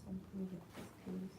something with the skills.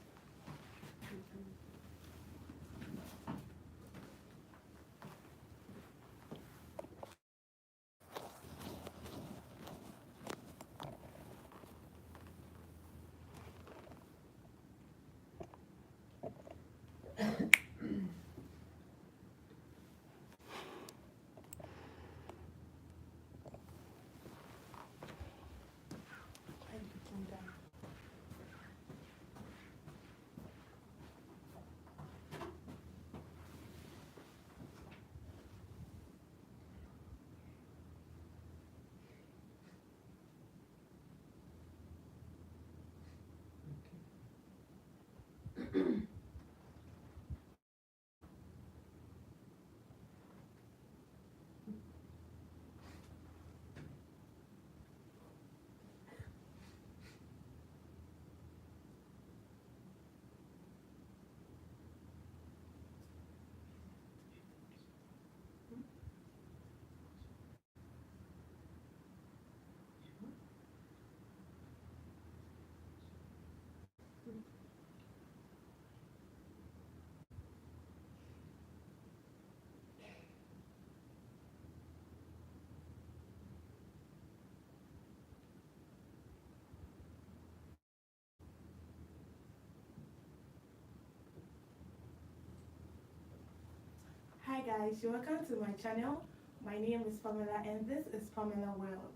Hi guys, you're welcome to my channel. My name is Pamela and this is Pamelaworld.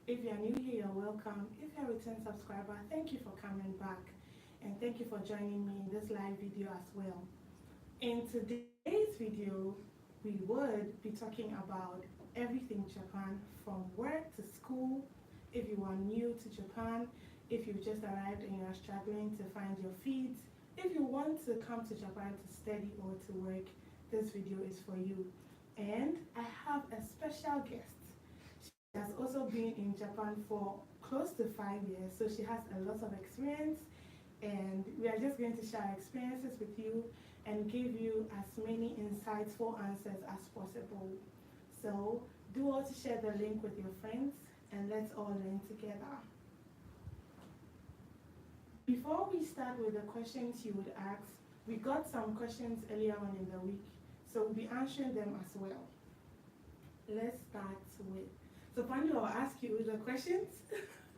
If you're new here, you're welcome. If you're a return subscriber, thank you for coming back and thank you for joining me in this live video as well. In today's video, we would be talking about everything Japan, from work to school, if you are new to Japan, if you've just arrived and you're struggling to find your feet, if you want to come to Japan to study or to work, this video is for you. And I have a special guest. She has also been in Japan for close to 5 years, so she has a lot of experience, and we are just going to share our experiences with you and give you as many insightful answers as possible. So do also share the link with your friends and let's all learn together. Before we start with the questions you would ask, we got some questions earlier on in the week, so we'll be answering them as well. Let's start with, so Pandu, I'll ask you the questions.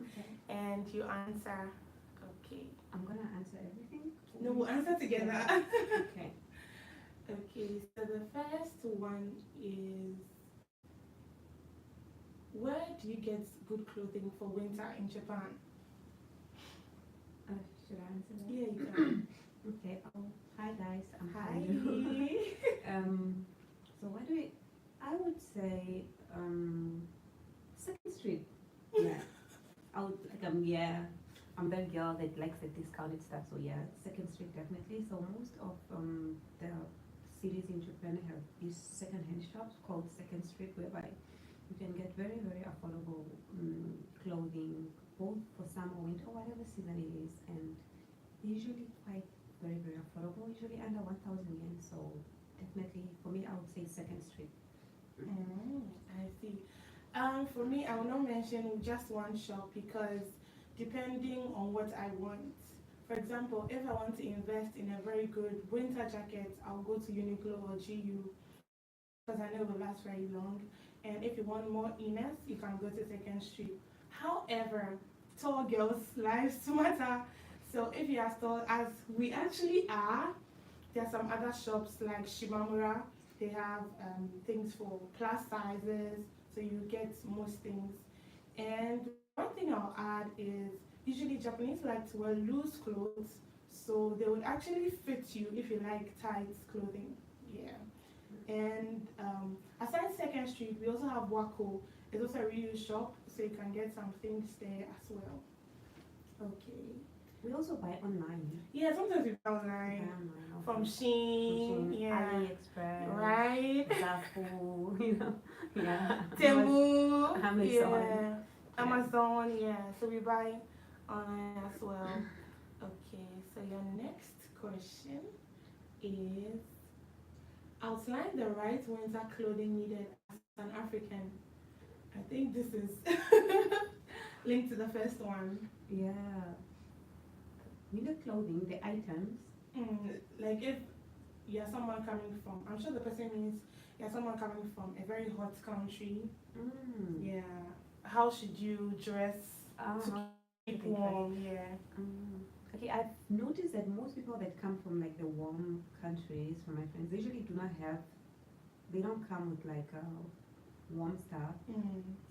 Okay. And you answer. Okay. I'm gonna answer everything. No, we'll answer together. Okay. Okay, so the first one is, where do you get good clothing for winter in Japan? Should I answer that? Yeah, you can. Okay. Oh, hi guys. I'm Hi. Pandu. So what do we? I would say Second Street. Yeah. I would yeah. I'm that girl that likes the discounted stuff. So yeah, Second Street definitely. So most of the cities in Japan have these second-hand shops called Second Street, whereby you can get very affordable clothing, both for summer, winter, whatever season it is, and usually quite very affordable. Usually under 1,000 yen. So definitely for me, I would say Second Street. I see. For me, I will not mention just one shop because depending on what I want. For example, if I want to invest in a very good winter jacket, I'll go to Uniqlo or GU because I know it will last very long. And if you want more inners, you can go to Second Street. However, tall girls' lives matter. So if you are tall, as we actually are, there are some other shops like Shimamura. They have things for plus sizes, so you get most things. And one thing I'll add is usually Japanese like to wear loose clothes, so they would actually fit you if you like tight clothing. Yeah. And aside Second Street, we also have Wako. It's also a reuse shop, so you can get some things there as well. Okay. We also buy online. Yeah, sometimes we buy online. From Shein, yeah, AliExpress, right? Zafu, you know, yeah. Temu, Amazon. yeah, Amazon, yeah. So we buy online as well. Okay, so your next question is, outline the right winter clothing needed as an African. I think this is linked to the first one. Yeah. clothing, the items. Like if you're someone coming from, I'm sure the person means you're someone coming from a very hot country. Mm. Yeah. How should you dress to Uh-huh. keep warm? Yeah. Okay, I've noticed that most people that come from like the warm countries, from my friends, they usually do not have, they don't come with like warm stuff.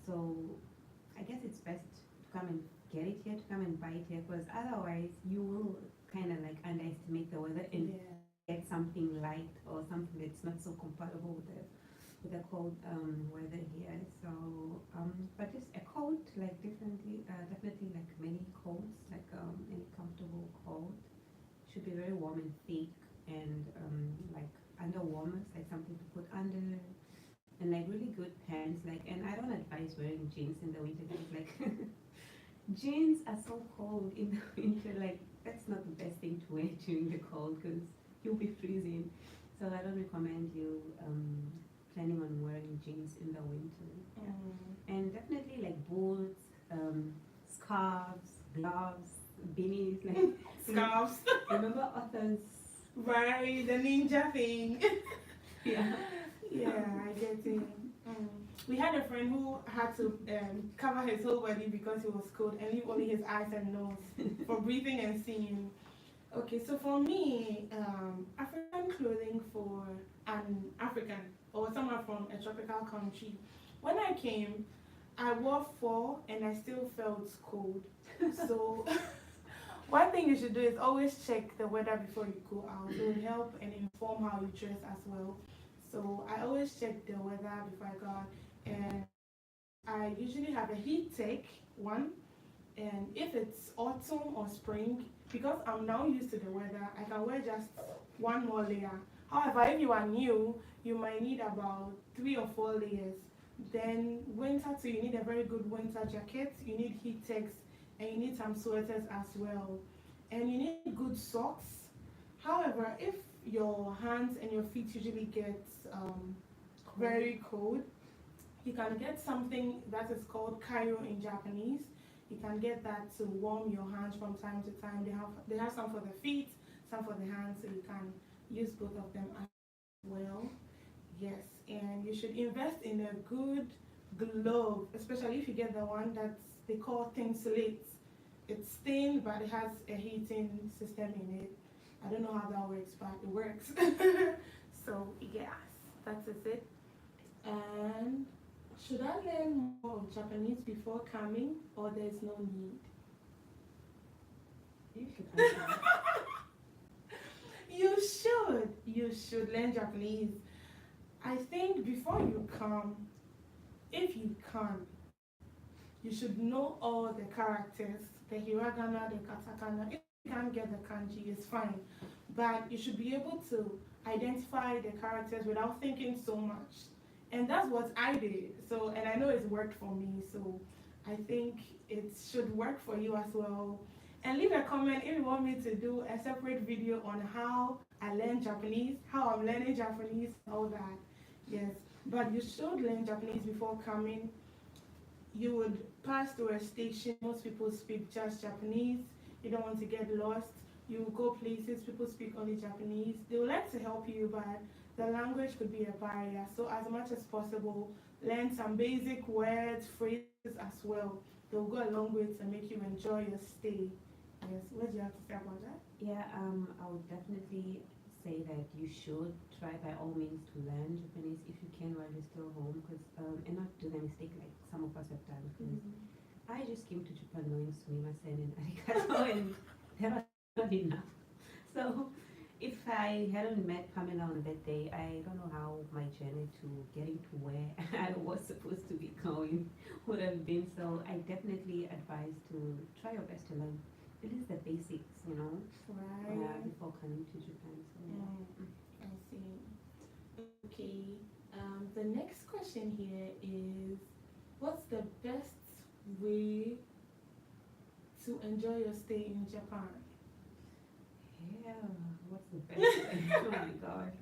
So I guess it's best to come and get it here, to come and buy it here, because otherwise you will kind of like underestimate the weather and Yeah. get something light or something that's not so compatible with the cold weather here. So, but just a coat, like definitely like many coats, like any comfortable coat should be very warm and thick and like under warmers, like something to put under, and like really good pants. Like, and I don't advise wearing jeans in the winter because like jeans are so cold in the winter. Like, that's not the best thing to wear during the cold because you'll be freezing. So I don't recommend you planning on wearing jeans in the winter. Yeah. And definitely like boots, scarves, gloves, beanies, like Scarves. remember authors? Right, the ninja thing. Yeah. Yeah, I get it. We had a friend who had to cover his whole body because he was cold and leave only his eyes and nose for breathing and seeing. Okay, so for me, African clothing for an African or someone from a tropical country. When I came, I wore 4 and I still felt cold. So one thing you should do is always check the weather before you go out. It will help and inform how you dress as well. So I always check the weather before I go out, and I usually have a heat tech one. And if it's autumn or spring, because I'm now used to the weather, I can wear just one more layer. However, if you are new, you might need about 3 or 4 layers. Then winter too, you need a very good winter jacket, you need heat techs, and you need some sweaters as well. And you need good socks. However, if your hands and your feet usually get very cold, you can get something that is called kairo in Japanese. You can get that to warm your hands from time to time. They have some for the feet, some for the hands, so you can use both of them as well. Yes, and you should invest in a good glove, especially if you get the one that they call thin slits. It's thin, but it has a heating system in it. I don't know how that works, but it works. So yes, that is it. And should I learn more of Japanese before coming, or there's no need? You should answer. You should. You should learn Japanese. I think before you come, if you can, you should know all the characters, the hiragana, the katakana. If you can't get the kanji, it's fine. But you should be able to identify the characters without thinking so much. And that's what I did. So, and I know it's worked for me. So I think it should work for you as well. And leave a comment if you want me to do a separate video on how I learned Japanese, how I'm learning Japanese, all that. Yes, but you should learn Japanese before coming. You would pass through a station. Most people speak just Japanese. You don't want to get lost. You go places, people speak only Japanese. They would like to help you, but the language could be a barrier. So as much as possible, learn some basic words, phrases as well. They'll go a long way to make you enjoy your stay. Yes, what do you have to say about that? Yeah, I would definitely say that you should try by all means to learn Japanese if you can while you're still home, because and not do the mistake like some of us have done. Because I just came to Japan knowing sumimasen and arigato, and that was not enough. So if I hadn't met Pamela on that day, I don't know how my journey to getting to where I was supposed to be going would have been. So I definitely advise to try your best to learn at least the basics, Right. before coming to Japan. So I see. Okay. The next question here is, what's the best way to enjoy your stay in Japan? yeah, what's the best way? Oh my gosh,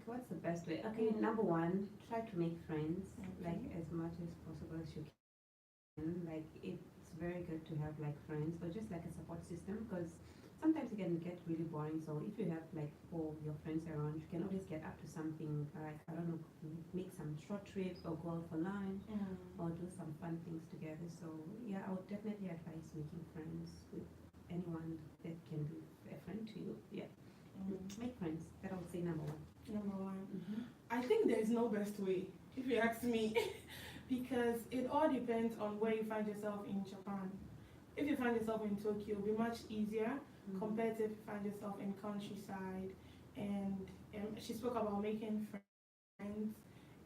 what's the best way? Okay, number one, try to make friends, like as much as possible as you can. Like it's very good to have like friends, but just like a support system, because sometimes it can get really boring. So if you have like four of your friends around, you can always get up to something like, I don't know, make some short trips or go out for lunch or do some fun things together. So yeah, I would definitely advise making friends with anyone that can be a friend to you. Yeah, make friends. That I would say number one. Number one. I think there's no best way, if you ask me, because it all depends on where you find yourself in Japan. If you find yourself in Tokyo, it'll be much easier compared to if you find yourself in countryside. And she spoke about making friends.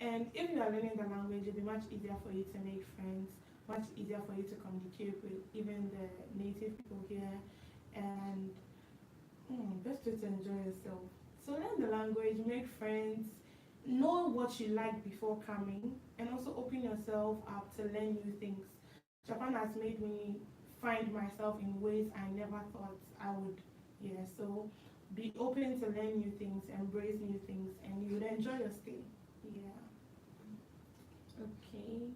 And if you are learning the language, it'll be much easier for you to make friends, much easier for you to communicate with even the native people here. And best way to enjoy yourself. So learn the language, make friends, know what you like before coming, and also open yourself up to learn new things. Japan has made me find myself in ways I never thought I would. Yeah, so be open to learn new things, embrace new things, and you will enjoy your stay. Yeah. Okay.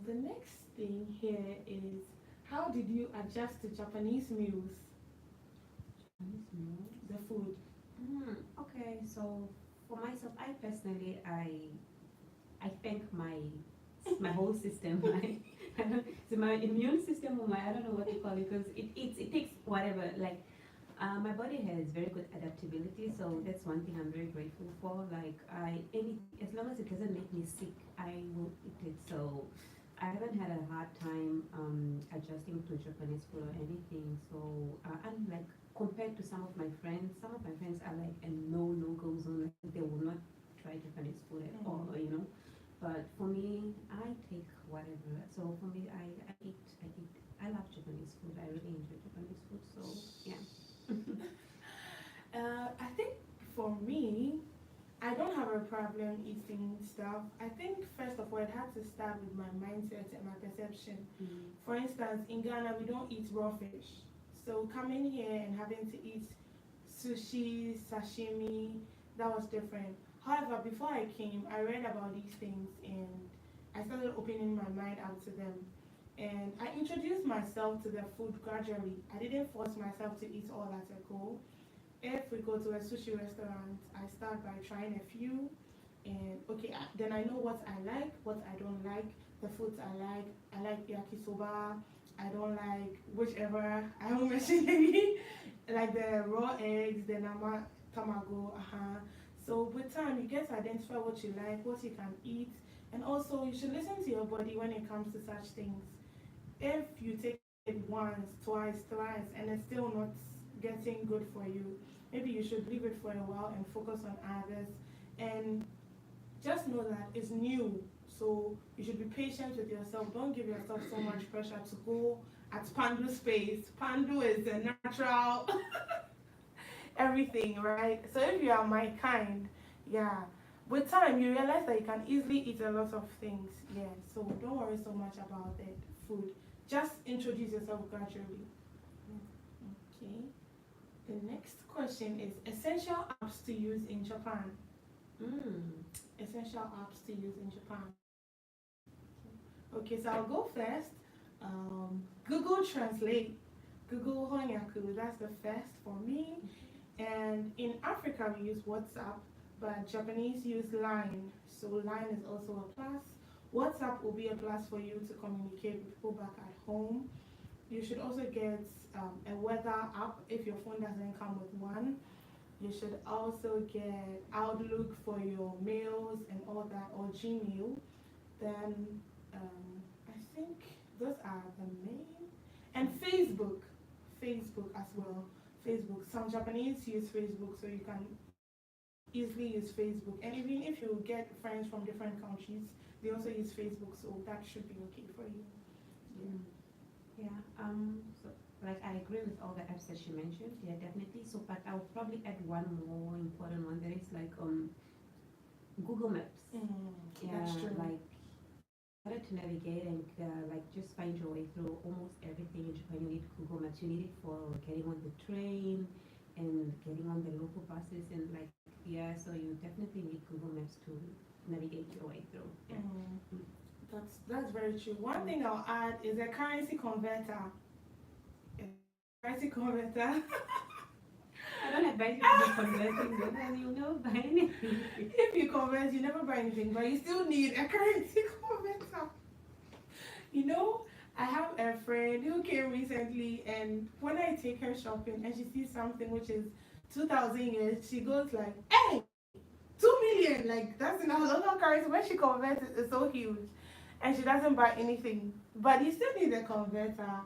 The next thing here is, how did you adjust to Japanese meals? Chinese meals? The food. Okay, so for myself, I personally, I thank my whole system, I don't, so my immune system, or my, I don't know what to call it, because it takes whatever, like, my body has very good adaptability, so that's one thing I'm very grateful for. Like, as long as it doesn't make me sick, I will eat it. So I haven't had a hard time adjusting to Japanese food or anything. So and like compared to some of my friends are like a no-go zone. Like, they will not try Japanese food at all, you know. But for me, I take whatever. So for me, I eat. I love Japanese food. I really enjoy Japanese food. So yeah. I think for me, I don't have a problem eating stuff. I think first of all, it had to start with my mindset and my perception. For instance, in Ghana, we don't eat raw fish. So coming here and having to eat sushi, sashimi, that was different. However, before I came, I read about these things and I started opening my mind out to them. And I introduced myself to the food gradually. I didn't force myself to eat all at a go. If we go to a sushi restaurant, I start by trying a few, and okay, then I know what I like, what I don't like, the foods I like. I like yakisoba. I don't like whichever I won't mention any, like the raw eggs, the tamago. So with time, you get to identify what you like, what you can eat, and also you should listen to your body when it comes to such things. If you take it once, twice, thrice, and it's still not getting good for you, maybe you should leave it for a while and focus on others. And just know that it's new, so you should be patient with yourself. Don't give yourself so much pressure to go at Pandu's pace. Pandu is a natural everything, right? So if you are my kind, yeah, with time you realize that you can easily eat a lot of things. Yeah, so don't worry so much about the food. Just introduce yourself gradually. Okay. The next question is essential apps to use in Japan. Essential apps to use in Japan. Okay, so I'll go first. Google Translate, Google Honyaku, that's the first for me. And in Africa we use WhatsApp, but Japanese use Line, so Line is also a plus. WhatsApp will be a plus for you to communicate with people back at home. You should also get a weather app if your phone doesn't come with one. You should also get Outlook for your mails and all that, or Gmail. Then I think those are the main. And Facebook as well. Facebook. Some Japanese use Facebook, so you can easily use Facebook. And even if you get friends from different countries, they also use Facebook, so that should be okay for you. Yeah. So like I agree with all the apps that she mentioned. Yeah, definitely. So, but I would probably add one more important one. That is like Google Maps. Yeah, That's true. like in order to navigate and like just find your way through almost everything in Japan, you need Google Maps. You need it for getting on the train and getting on the local buses and like yeah. So you definitely need Google Maps to navigate your way through. Yeah. That's very true. One thing I'll add is a currency converter. A currency converter. I don't advise you to be converting because you never buy anything. If you convert, you never buy anything, but you still need a currency converter. You know, I have a friend who came recently, and when I take her shopping and she sees something which is 2,000 years, she goes like, "Hey, 2 million!" Like that's in our local currency. When she converts it, it's so huge, and she doesn't buy anything. But you still need a converter.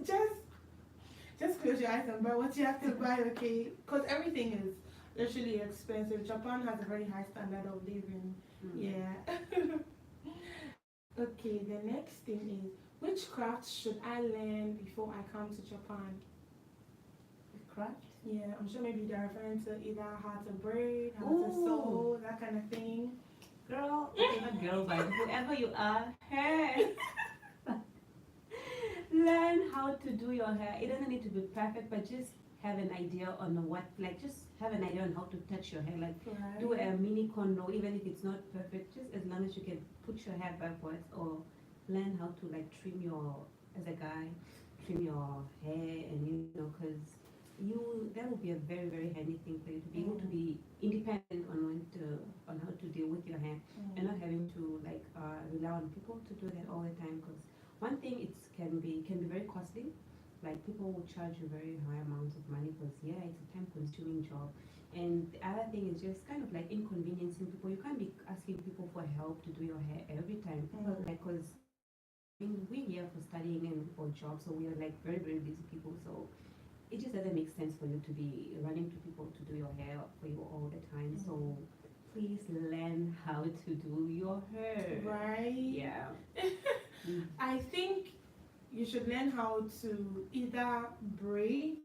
just just close your eyes and buy what you have to buy, okay? Because everything is literally expensive. Japan has a very high standard of living. Yeah. Okay, the next thing is, which craft should I learn before I come to Japan? Craft? Yeah, I'm sure maybe they're referring to either how to braid, how to Ooh. sew, that kind of thing. Girl, okay, not girl, but whoever you are, hey, learn how to do your hair. It doesn't need to be perfect, but just have an idea on what, like, just have an idea on how to touch your hair. Like, do a mini condo, even if it's not perfect, just as long as you can put your hair backwards or learn how to, like, trim your, as a guy, trim your hair, and because that will be a very, very handy thing for you to be able to be independent on on how to deal with your hair and not having to, like, rely on people to do that all the time. Because one thing, can be very costly. Like, people will charge you very high amounts of money because, yeah, it's a time consuming job. And the other thing is just kind of like inconveniencing people. You can't be asking people for help to do your hair every time. People, like, because I mean, we're here for studying and for jobs, so we are like very, very busy people. So it just doesn't make sense for you to be running to people to do your hair for you all the time. So please learn how to do your hair. Right? Yeah. I think you should learn how to either braid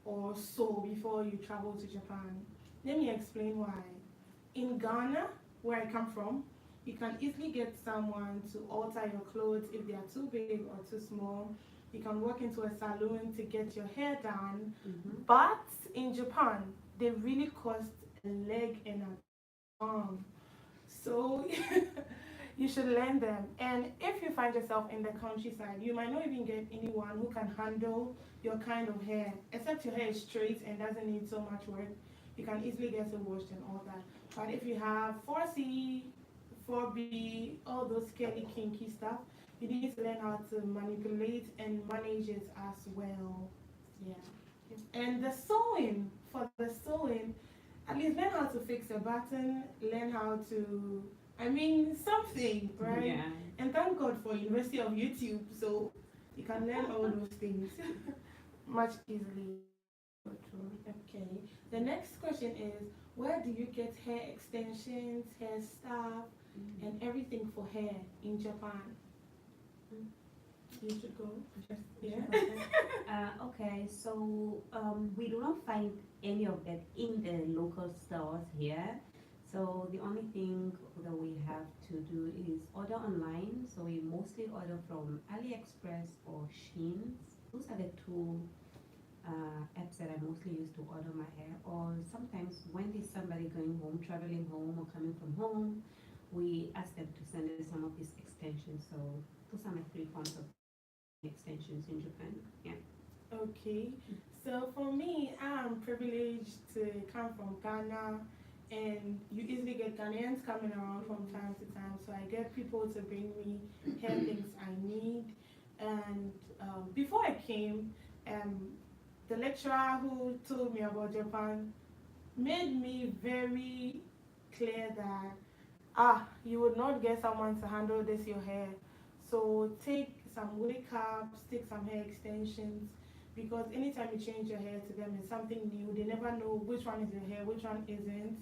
or sew before you travel to Japan. Let me explain why. In Ghana, where I come from, you can easily get someone to alter your clothes if they are too big or too small. You can walk into a salon to get your hair done. But in Japan, they really cost a leg and an arm. So you should learn them. And if you find yourself in the countryside, you might not even get anyone who can handle your kind of hair, except your hair is straight and doesn't need so much work. You can easily get it washed and all that. But if you have 4C, 4B, all those curly kinky stuff, you need to learn how to manipulate and manage it as well. Yeah. And the sewing, for the sewing, at least learn how to fix a button, learn how to, I mean, something, right? Yeah. And thank God for University of YouTube, so you can learn all those things much easily. Okay. The next question is, where do you get hair extensions, hair stuff, and everything for hair in Japan? You should go. Okay, so we do not find any of that in the local stores here. So the only thing that we have to do is order online. So we mostly order from AliExpress or Shein. Those are the two apps that I mostly use to order my hair. Or sometimes when there's somebody going home, traveling home, or coming from home, we ask them to send us some of these extensions. So those are my three forms of extensions in Japan. Yeah. Okay. So for me, I'm privileged to come from Ghana, and you easily get Ghanaians coming around from time to time. So I get people to bring me hair things I need. And before I came, the lecturer who told me about Japan made me very clear that you would not get someone to handle this your hair. So take some wig caps, take some hair extensions, because anytime you change your hair to them, it's something new. They never know which one is your hair, which one isn't.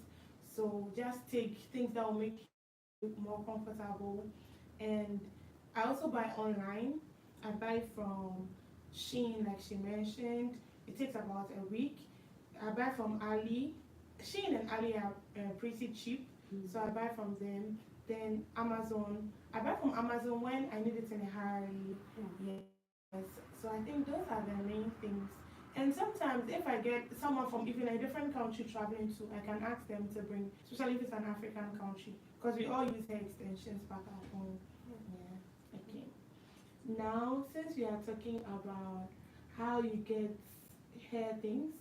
So just take things that will make you more comfortable. And I also buy online. I buy from Shein, like she mentioned. It takes about a week. I buy from Ali. Shein and Ali are pretty cheap, so I buy from them. Then Amazon. I buy from Amazon when I need it in a hurry. Yes. So I think those are the main things. And sometimes if I get someone from even a different country traveling to, I can ask them to bring, especially if it's an African country, because we all use hair extensions back at home. Yeah. Okay. Now, since we are talking about how you get hair things,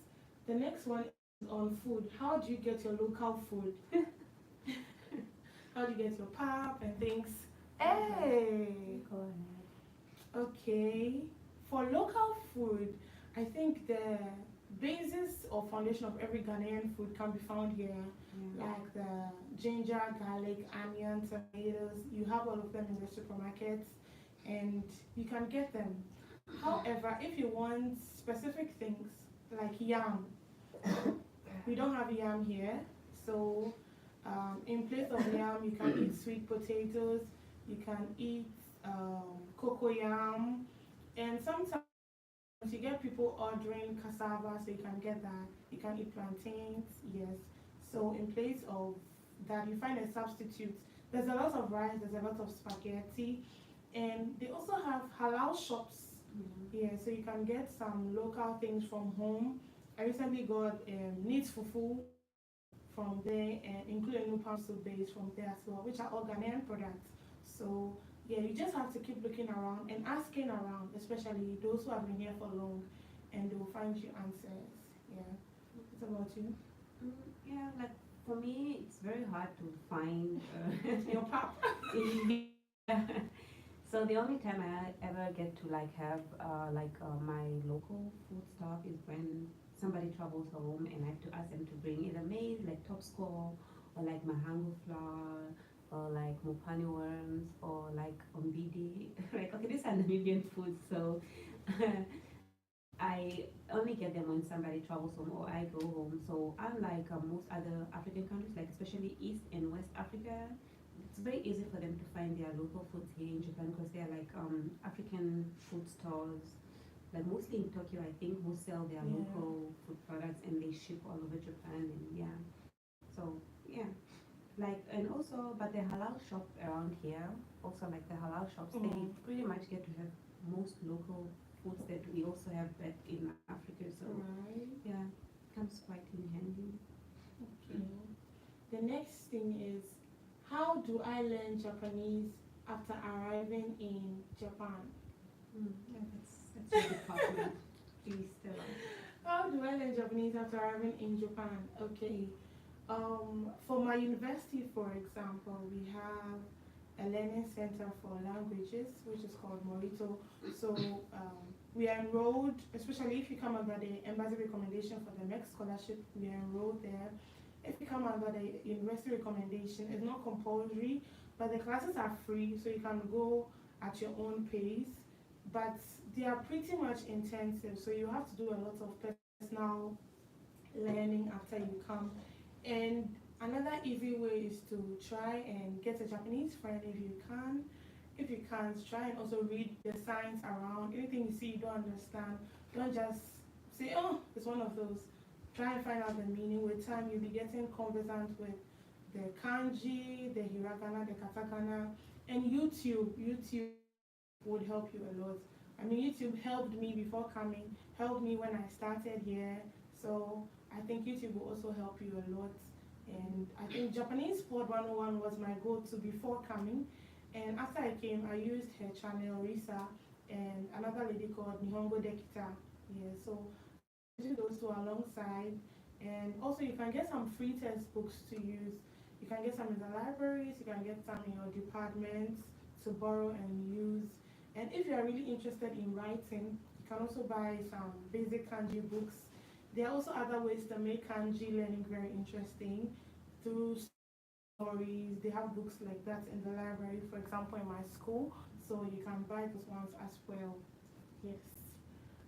the next one is on food. How do you get your local food? How do you get your pap and things? Hey! Go ahead. Okay. For local food, I think the basis or foundation of every Ghanaian food can be found here, Yeah. like the ginger, garlic, onion, tomatoes. You have all of them in the supermarkets and you can get them. However, if you want specific things like yam, we don't have yam here. So, in place of yam, you can eat sweet potatoes, you can eat cocoyam, and sometimes you get people ordering cassava, so you can get that. You can eat plantains, yes. So in place of that, you find a substitute. There's a lot of rice, there's a lot of spaghetti, and they also have halal shops. Yeah, so you can get some local things from home. I recently got neat fufu from there, and including Nupam soup base from there as well, which are all Ghanaian products. So yeah, you just have to keep looking around and asking around, especially those who have been here for long, and they will find you answers. Yeah. What about you? Yeah, like for me, it's very hard to find. Your pap. Yeah. So the only time I ever get to like have my local food stuff is when somebody travels home and I have to ask them to bring either maize like top score or like mahango flour or like mopani worms or like umbidi. Like okay, these are Namibian foods, so I only get them when somebody travels home or I go home. So unlike most other African countries, like especially East and West Africa, it's very easy for them to find their local foods here in Japan because they're like African food stores. Like mostly in Tokyo, I think who sell their Yeah. local food products and they ship all over Japan and yeah. So yeah, like and also but the halal shop around here, also like the halal shops, they pretty much get to have most local foods that we also have back in Africa. So Right. yeah, comes quite in handy. Okay. The next thing is, how do I learn Japanese after arriving in Japan? Yeah, that's your department. Please tell us. How do I learn Japanese after arriving in Japan? Okay. For my university, for example, we have a learning center for languages, which is called Morito. So we are enrolled, especially if you come under the embassy recommendation for the next scholarship, we are enrolled there. If you come under the university recommendation, it's not compulsory, but the classes are free, so you can go at your own pace. But they are pretty much intensive, so you have to do a lot of personal learning after you come. And another easy way is to try and get a Japanese friend if you can. If you can't, try and also read the signs around. Anything you see you don't understand, don't just say, oh, it's one of those. Try and find out the meaning. With time, you'll be getting conversant with the kanji, the hiragana, the katakana, and YouTube. YouTube would help you a lot. I mean, YouTube helped me before coming, helped me when I started here. So I think YouTube will also help you a lot. And I think Japanese Sport 101 was my go-to before coming. And after I came, I used her channel, Risa, and another lady called Nihongo Dekita. Yeah, so using those two alongside. And also you can get some free textbooks to use. You can get some in the libraries, you can get some in your departments to borrow and use. And if you are really interested in writing, you can also buy some basic kanji books. There are also other ways to make kanji learning very interesting through stories. They have books like that in the library, for example, in my school. So you can buy those ones as well. Yes.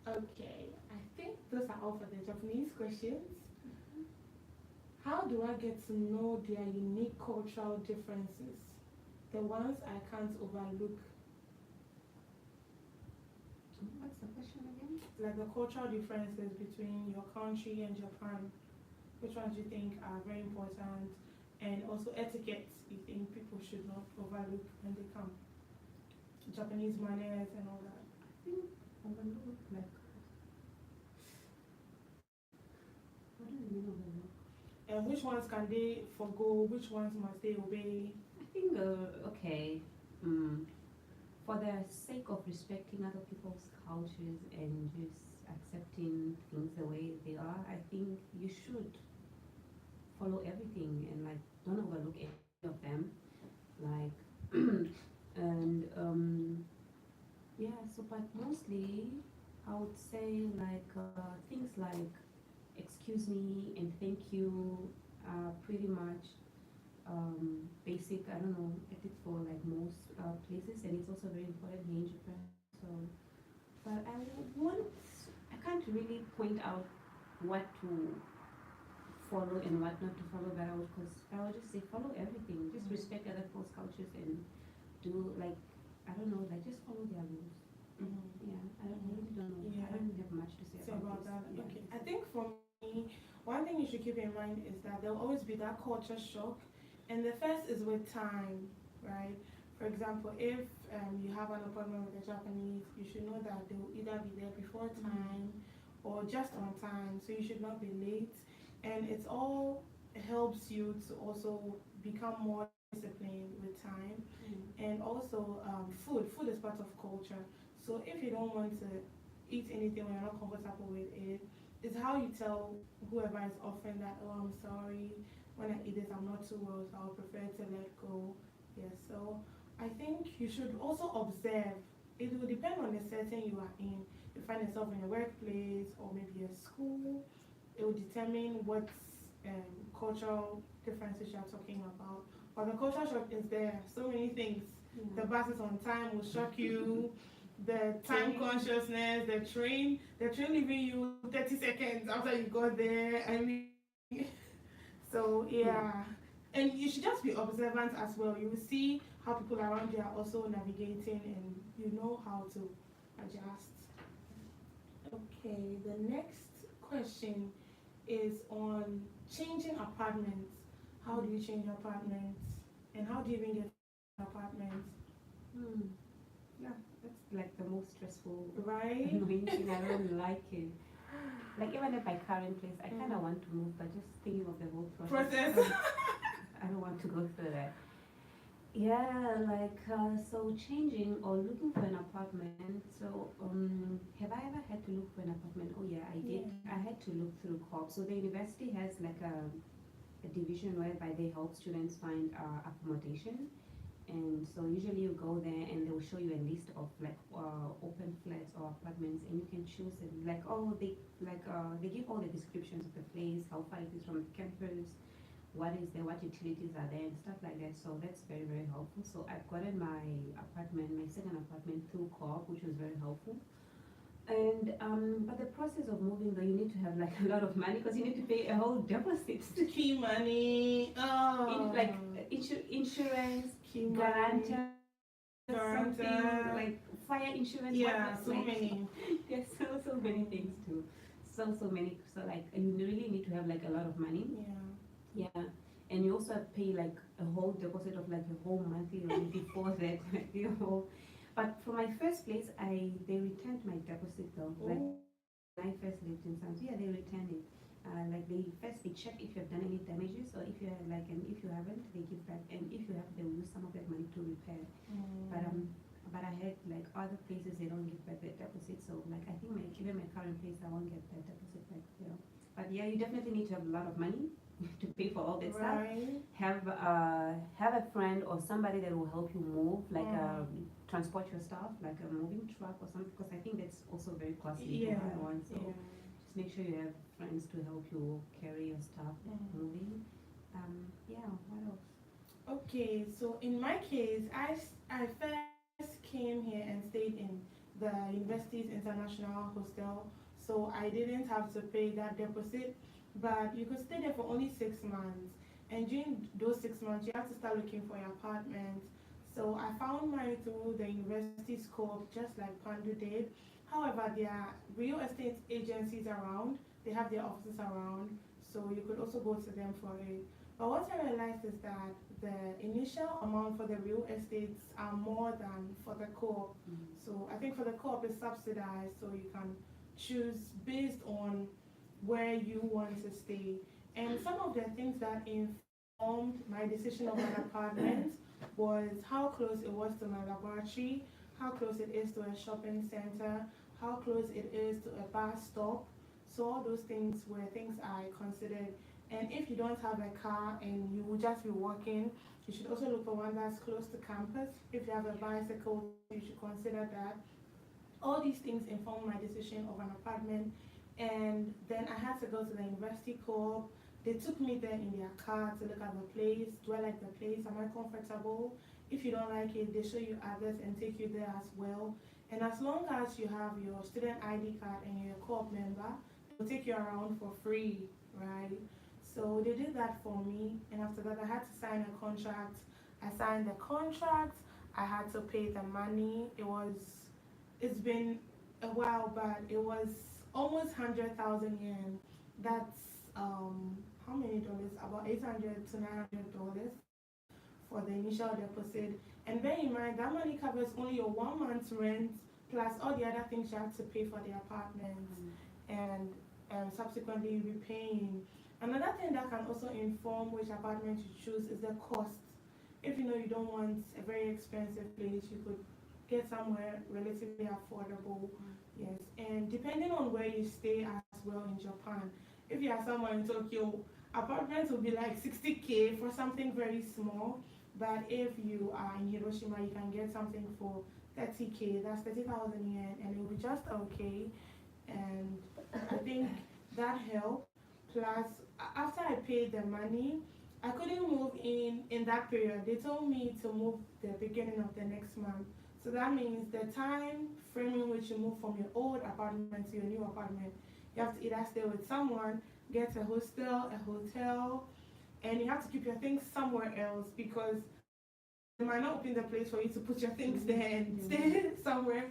Okay, I think those are all for the Japanese questions. How do I get to know their unique cultural differences? The ones I can't overlook. What's the question again? Like the cultural differences between your country and Japan. Which ones do you think are very important? And also etiquettes you think people should not overlook when they come. Japanese manners and all that. I think overlook like And which ones can they forgo? Which ones must they obey? I think, okay, mm, for the sake of respecting other people's cultures and just accepting things the way they are, I think you should follow everything and like don't overlook any of them. Like, and yeah, so but mostly I would say like things like excuse me and thank you are pretty much basic, I don't know, ethics for like most places, and it's also very important here in Japan. So, but won't, I can't really point out what to follow and what not to follow, but because I would just say follow everything, just respect other people's cultures and do like, I don't know, like just follow their rules. Yeah, I really don't know. Yeah. I don't have much to say Say about about that. this. Yeah. Okay. I think for me, one thing you should keep in mind is that there'll always be that culture shock. And the first is with time, right? For example, if you have an appointment with a Japanese, you should know that they will either be there before time or just on time. So you should not be late. And it's all helps you to also become more disciplined with time. And also food. Food is part of culture. So if you don't want to eat anything when you're not comfortable with it, it's how you tell whoever is offering that, oh, I'm sorry, when I eat this, I'm not too well, so I'll prefer to let go. Yes, so I think you should also observe. It will depend on the setting you are in. You find yourself in a workplace or maybe a school. It will determine what cultural differences you're talking about. But the culture shock is there. So many things. The buses on time will shock you. The time consciousness, the train leaving you 30 seconds after you got there. I mean, so yeah. And you should just be observant as well. You will see how people around you are also navigating and you know how to adjust. Okay, the next question is on changing apartments. How do you change apartments? And how do you even get an apartment? Hmm. Yeah, that's like the most stressful, Right? annoying thing. I don't like it. Like even at my current place, I kind of want to move, but just thinking of the whole process, Process. I don't want to go through that. Yeah, like so changing or looking for an apartment. So have I ever had to look for an apartment? Oh yeah, I did. Yeah. I had to look through co-op. So the university has like a division whereby they help students find accommodation. And so usually you go there and they will show you a list of like open flats or apartments, and you can choose it. Like oh they give all the descriptions of the place, how far it is from the campus, what is there, what utilities are there, and stuff like that. So that's very very helpful. So I've gotten my apartment, my second apartment through co-op, which was very helpful. And but the process of moving though, you need to have like a lot of money because you need to pay a whole deposit. Key money. Oh. Like insurance, Key money. guarantor, something Guarantor. like fire insurance. Yeah, whatnot, so like, many. there's so many things too. So many. So like you really need to have like a lot of money. Yeah. Yeah. And you also pay like a whole deposit of like a whole monthly rent before that. Like, you know. But for my first place, they returned my deposit though. Like Oh. when I first lived in San, yeah, they returned it. Like they check if you have done any damages, or if you have like, and if you haven't, they give back, and if you have, they will use some of that money to repair. But I had like other places they don't give back their deposit, so like I think even my current place I won't get that deposit back, you know. But yeah, you definitely need to have a lot of money to pay for all that stuff. Right. Have a friend or somebody that will help you move, like transport your stuff, like a moving truck or something, because I think that's also very costly to Yeah. buy one. So Yeah. just make sure you have friends to help you carry your stuff moving. Yeah, what else? Okay, so in my case, I first came here and stayed in the university's international hostel, so I didn't have to pay that deposit, but you could stay there for only 6 months. And during those 6 months, you have to start looking for your apartment. So I found mine through the university's co-op, just like Pandu did. However, there are real estate agencies around. They have their offices around, so you could also go to them for it. But what I realized is that the initial amount for the real estates are more than for the co-op. So I think for the co-op is subsidized, so you can choose based on where you want to stay. And some of the things that informed my decision of an apartment was how close it was to my laboratory, how close it is to a shopping center, how close it is to a bus stop. So all those things were things I considered. And if you don't have a car and you will just be walking, you should also look for one that's close to campus. If you have a bicycle, you should consider that. All these things informed my decision of an apartment. And then I had to go to the university co-op. They took me there in their car to look at the place. Do I like the place? Am I comfortable? If you don't like it, they show you others and take you there as well. And as long as you have your student ID card and you're a co-op member, they'll take you around for free, right? So they did that for me, and after that I had to sign a contract. I signed the contract. I had to pay the money. It's been a while, but it was almost 100,000 yen. That's how many dollars? About 800 to $900 for the initial deposit. And bear in mind that money covers only your 1 month's rent plus all the other things you have to pay for the apartment, and subsequently you'll be paying. Another thing that can also inform which apartment you choose is the cost. If you know you don't want a very expensive place, you could get somewhere relatively affordable. Yes, and depending on where you stay as well in Japan, if you are somewhere in Tokyo, apartments will be like 60K for something very small. But if you are in Hiroshima, you can get something for 30K, that's 30,000 yen, and it will be just okay. And I think that helped. Plus, after I paid the money, I couldn't move in that period. They told me to move the beginning of the next month. So that means the time frame in which you move from your old apartment to your new apartment, you have to either stay with someone, get a hostel, a hotel, and you have to keep your things somewhere else because they might not open the place for you to put your things there and stay somewhere.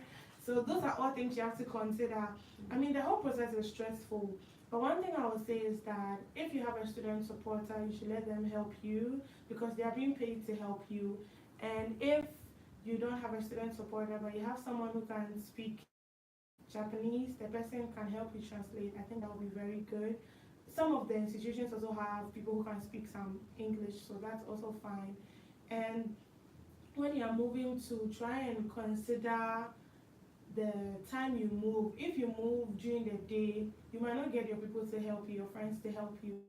So those are all things you have to consider. I mean, the whole process is stressful. But one thing I would say is that if you have a student supporter, you should let them help you because they are being paid to help you. And if you don't have a student supporter, but you have someone who can speak Japanese, the person can help you translate. I think that would be very good. Some of the institutions also have people who can speak some English, so that's also fine. And when you're moving, to try and consider the time you move. If you move during the day, you might not get your people to help you, your friends to help you.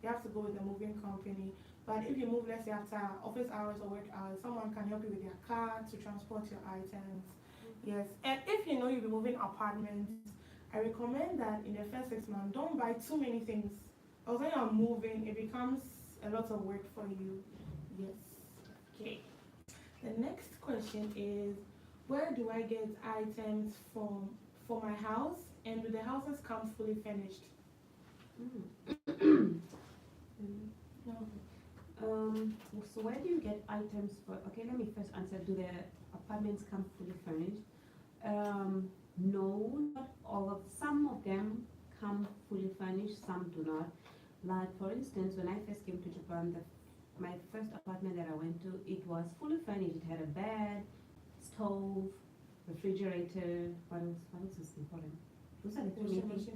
You have to go with the moving company. But if you move, let's say after office hours or work hours, someone can help you with your car to transport your items. Yes, and if you know you'll be moving apartments, I recommend that in the first 6 months, don't buy too many things. Because when you're moving, it becomes a lot of work for you. Yes. Okay. The next question is, where do I get items from for my house, and do the houses come fully furnished? No. So where do you get items for? Okay, let me first answer. Do the apartments come fully furnished? No, not all of. Some of them come fully furnished. Some do not. Like for instance, when I first came to Japan, my first apartment that I went to, it was fully furnished. It had a bed, stove, refrigerator. What else is important? Those are the four main things.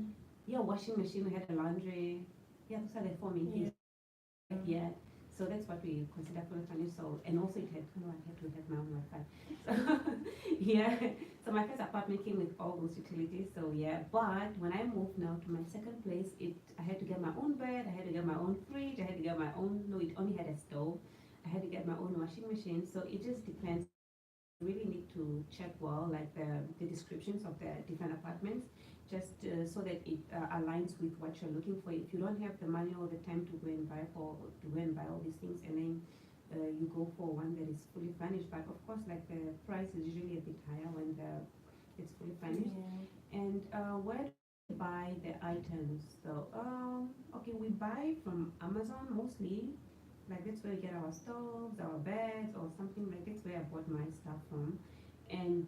Yeah, washing machine. We had a laundry. Yeah, those are the four main things. Yeah. So that's what we consider fully furnished. So, and also it had, I had to have my own Wi-Fi. So, yeah. So my first apartment came with all those utilities. So yeah. But when I moved now to my second place, I had to get my own bed. I had to get my own fridge. I had to get my own. No, it only had a stove. I had to get my own washing machine. So it just depends. You really need to check well, like the descriptions of the different apartments, just so that it aligns with what you're looking for. If you don't have the money or the time to go and buy all these things, and then you go for one that is fully furnished. But of course, like the price is usually a bit higher when it's fully furnished. And where do we buy the items? So okay, we buy from Amazon mostly. Like that's where we get our stoves, our beds, or something like that's where I bought my stuff from. And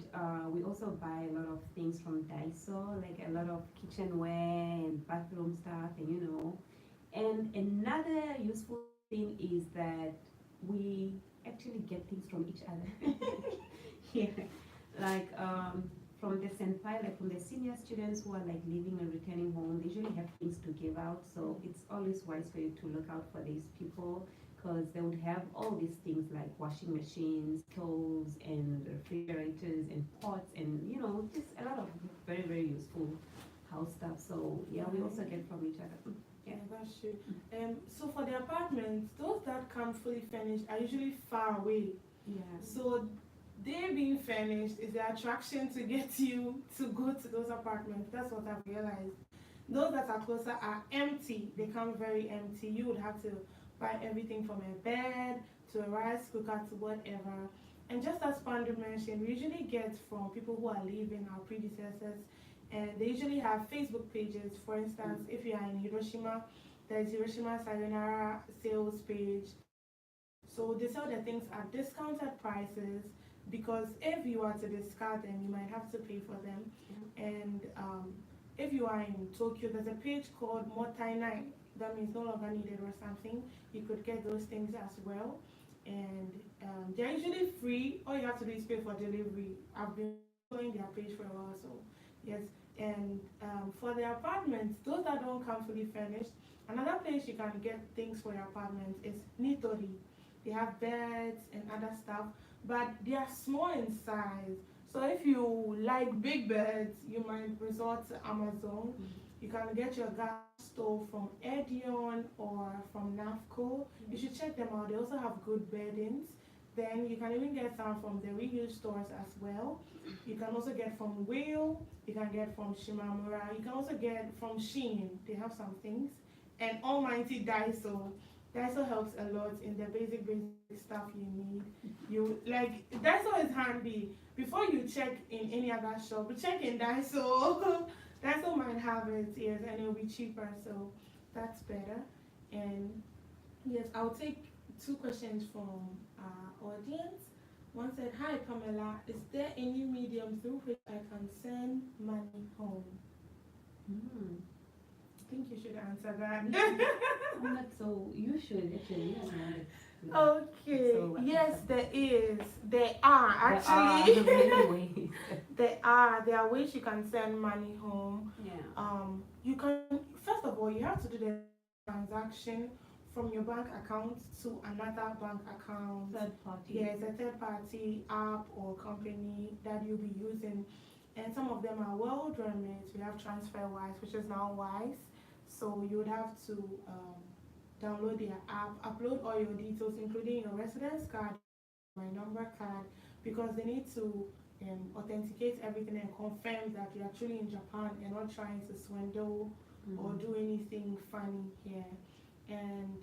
we also buy a lot of things from Daiso, like a lot of kitchenware and bathroom stuff, and And another useful thing is that we actually get things from each other. Yeah, like from the senpai, like from the senior students who are like leaving and returning home, they usually have things to give out. So it's always wise for you to look out for these people because they would have all these things like washing machines, stoves, and refrigerators, and pots, and just a lot of very, very useful house stuff. So yeah, we also get from each other. Yeah, that's true. So for the apartments, those that come fully furnished are usually far away. Yeah. So they being furnished is the attraction to get you to go to those apartments. That's what I've realized. Those that are closer are empty. They come very empty. You would have to buy everything from a bed to a rice cooker to whatever. And just as Pandu mentioned, we usually get from people who are leaving, our predecessors, and they usually have Facebook pages. For instance, if you are in Hiroshima, there's Hiroshima Sayonara sales page. So they sell their things at discounted prices because if you are to discard them, you might have to pay for them. And if you are in Tokyo, there's a page called Motainai. That means no longer needed or something. You could get those things as well. And they're usually free. All you have to do is pay for delivery. I've been following their page for a while, so yes. And for the apartments, those that don't come fully furnished, another place you can get things for your apartment is Nitori. They have beds and other stuff, but they are small in size. So if you like big beds, you might resort to Amazon. You can get your gas stove from Edion or from Nafco. You should check them out. They also have good beddings. Then you can even get some from the reuse stores as well. You can also get from Whale. You can get from Shimamura. You can also get from Shein. They have some things. And almighty Daiso. Daiso helps a lot in the basic stuff you need. You like Daiso is handy. Before you check in any other shop, check in Daiso. Daiso might have it, yes, and it'll be cheaper, so that's better. And yes, I'll take 2 questions from our audience. One said, "Hi Pamela, is there any medium through which I can send money home?" I think you should answer that. I'm not so. You should actually. Okay. So, yes, there is. There are actually. There are many ways. There are ways you can send money home. Yeah. You can first of all you have to do the transaction from your bank account to another bank account. Third party. Yes, a third party app or company that you'll be using. And some of them are well remit. We have TransferWise, which is now Wise. So you would have to download their app, upload all your details, including your residence card, my number card, because they need to authenticate everything and confirm that you're actually in Japan and not trying to swindle or do anything funny here. And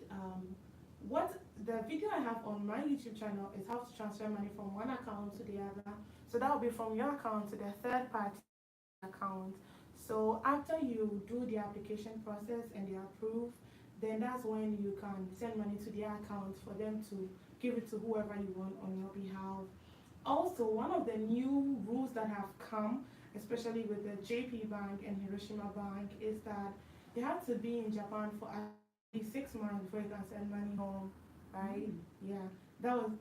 what the video I have on my YouTube channel is how to transfer money from one account to the other. So that will be from your account to the third party account. So after you do the application process and they approve, then that's when you can send money to their account for them to give it to whoever you want on your behalf. Also, one of the new rules that have come, especially with the JP Bank and Hiroshima Bank, is that you have to be in Japan for at least 6 months before you can send money home, right? Yeah,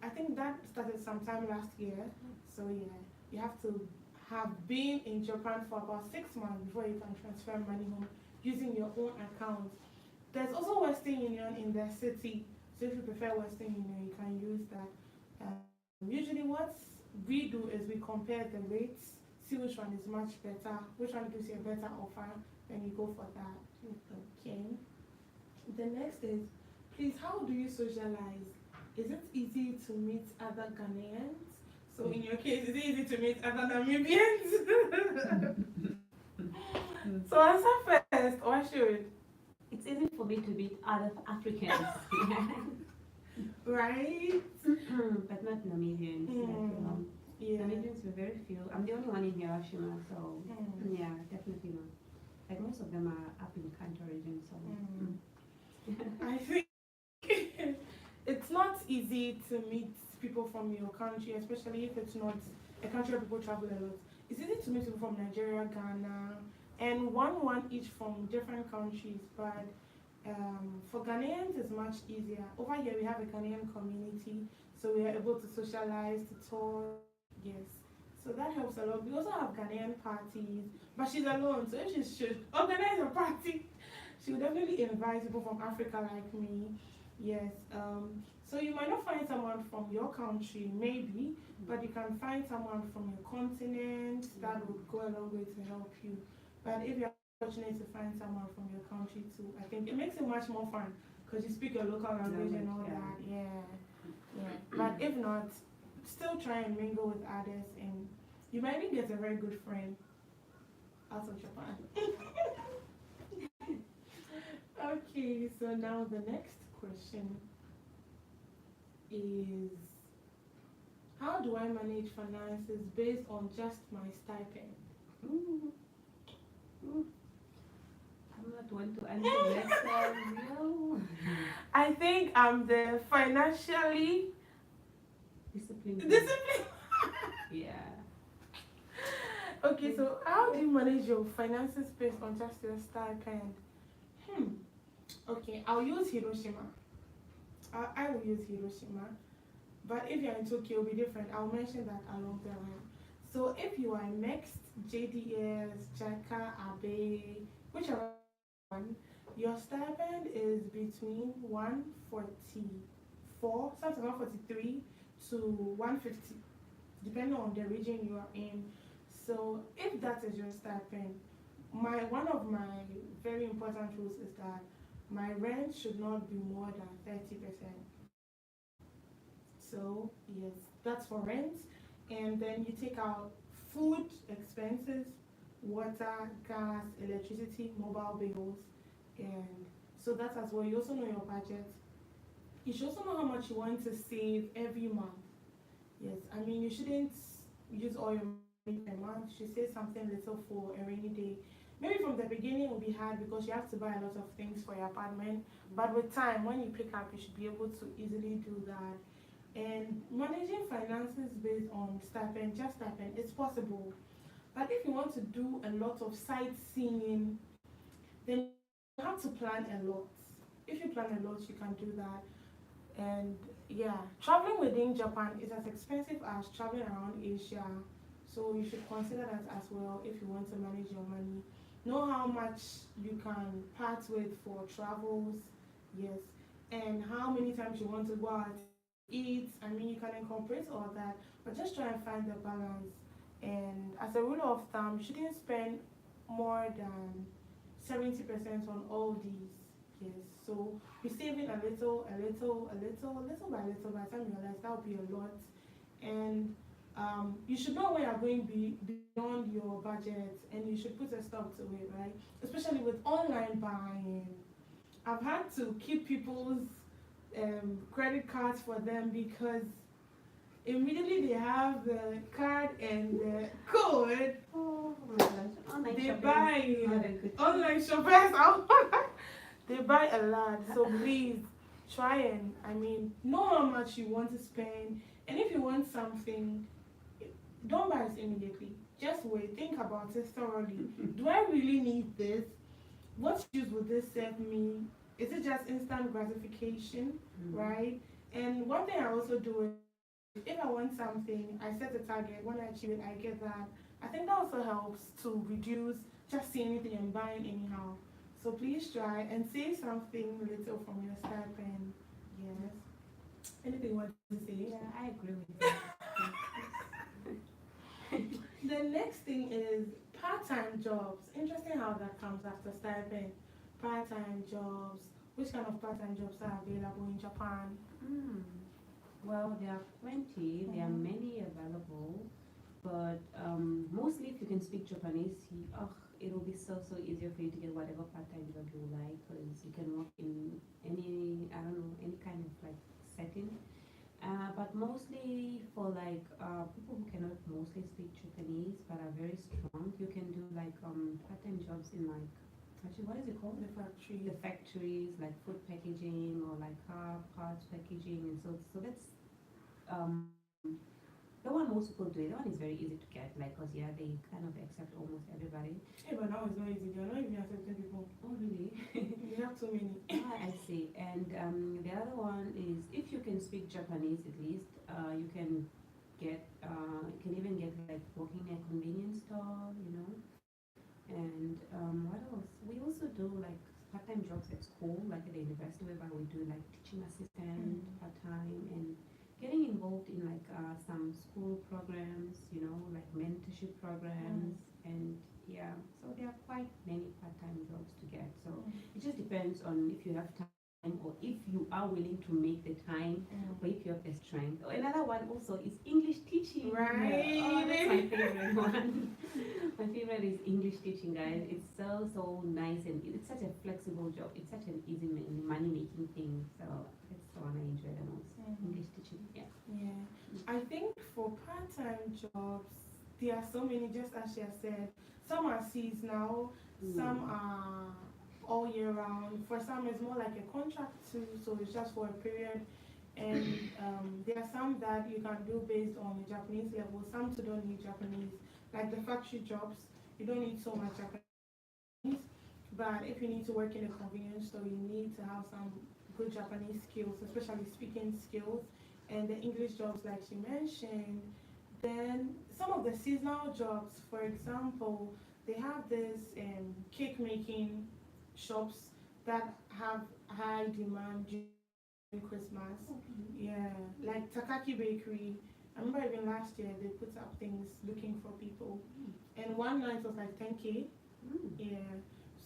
I think that started sometime last year. So yeah, you have to have been in Japan for about 6 months before you can transfer money home using your own account. There's also Western Union in the city, so if you prefer Western Union, you can use that. Usually what we do is we compare the rates, see which one is much better, which one gives you a better offer, then you go for that. Okay. The next is, please, how do you socialize? Is it easy to meet other Ghanaians? So in your case, is it easy to meet other Namibians? So answer first, or should? It's easy for me to meet other Africans. Right? But not Namibians. Yeah. Namibians were very few. I'm the only one in Hiroshima, so yeah, definitely not. Like most of them are up in Kanto region, so. I think it's not easy to meet people from your country, especially if it's not a country where people travel a lot. It's easy to meet people from Nigeria, Ghana, and one each from different countries, but for Ghanaians it's much easier. Over here we have a Ghanaian community, so we are able to socialize, to talk, yes. So that helps a lot. We also have Ghanaian parties, but she's alone. So if she should organize a party, she would definitely invite people from Africa like me. Yes. So you might not find someone from your country, maybe, but you can find someone from your continent that would go a long way to help you. But if you're fortunate to find someone from your country too, I think it makes it much more fun because you speak your local language and all that. Yeah. Yeah. But if not, still try and mingle with others, and you might even get a very good friend out of Japan. Okay, so now the next question is, how do I manage finances based on just my stipend? Ooh, ooh. I'm not one to answer that. No. I think I'm the financially Discipline. disciplined. Yeah. Okay, so how do you manage your finances based on just your stipend? Okay, I'll use Hiroshima. I will use Hiroshima. But if you're in Tokyo, it'll be different. I'll mention that along the line. So if you are mixed, JDS, Jaka, Abe, whichever one, your stipend is between 144, something 143 to 150, depending on the region you are in. So if that is your stipend, one of my very important rules is that my rent should not be more than 30%. So yes, that's for rent. And then you take out food expenses, water, gas, electricity, mobile bills, and so that's as well. You also know your budget. You should also know how much you want to save every month. Yes, I mean you shouldn't use all your money per month. You should save something little for a rainy day. Maybe from the beginning it will be hard because you have to buy a lot of things for your apartment. But with time, when you pick up, you should be able to easily do that. And managing finances based on stipend, just stipend, it's possible. But if you want to do a lot of sightseeing, then you have to plan a lot. If you plan a lot, you can do that. And yeah, traveling within Japan is as expensive as traveling around Asia. So you should consider that as well if you want to manage your money. Know how much you can part with for travels, yes, and how many times you want to go out eat. I mean, you can incorporate all that, but just try and find the balance. And as a rule of thumb, you shouldn't spend more than 70% on all these. Yes, so be saving a little, a little, a little, little by little. By the time you realize that will be a lot, and you should know when you're going beyond your budget, and you should put a stop to it, right? Especially with online buying, I've had to keep people's credit cards for them because immediately they have the card and the code. Oh my gosh. Online They shopping buy is not a good online shoppers. They buy a lot. So please try and know how much you want to spend. And if you want something, don't buy it immediately. Just wait. Think about it thoroughly. Do I really need this? What use would this serve me? Is it just instant gratification, right? And one thing I also do is if I want something, I set a target. When I achieve it, I get that. I think that also helps to reduce just seeing anything and buying anyhow. So please try and save something little from your stipend. Yes. Anything you want to say? Yeah, I agree with you. The next thing is part-time jobs. Interesting how that comes after stipend. Part-time jobs. Which kind of part-time jobs are available in Japan? Well, there are plenty. There are many available, but mostly if you can speak Japanese, it'll be so easier for you to get whatever part-time job you like, because you can work in any any kind of like setting. But mostly for like people who cannot mostly speak Japanese but are very strong, you can do like part-time jobs in like, actually what is it called? The factories, like food packaging or like car parts packaging, and so that's the one most people do. That one is very easy to get, like, cause yeah, they kind of accept almost everybody. Yeah, but now it's not easy. They're not even accepting people. Oh really? You have too many. I see. And the other one is if you can speak Japanese at least, you can get, you can even get like working at a convenience store, you know. And what else? We also do like part-time jobs at school, like at the university, whereby we do like teaching assistant part-time and getting involved in like some school programs, you know, like mentorship programs, and yeah, so there are quite many part-time jobs to get. So it just depends on if you have time or if you are willing to make the time or if you have the strength. Oh, another one also is English teaching. Right. Oh, that's my favorite one. My favorite is English teaching, guys. It's so nice and it's such a flexible job. It's such an easy money making thing. So that's the one I enjoy the most. English teaching. Yeah. Yeah. I think for part-time jobs, there are so many, just as she has said. Some are seasonal, some are all year round. For some, it's more like a contract too, so it's just for a period. And there are some that you can do based on the Japanese level. Some too don't need Japanese, like the factory jobs. You don't need so much Japanese, but if you need to work in a convenience store, you need to have some good Japanese skills, especially speaking skills, and the English jobs, like she mentioned. Then some of the seasonal jobs, for example, they have this cake making shops that have high demand during Christmas. Yeah, like Takaki Bakery. I remember even last year they put up things looking for people, and one night was like 10K. Yeah.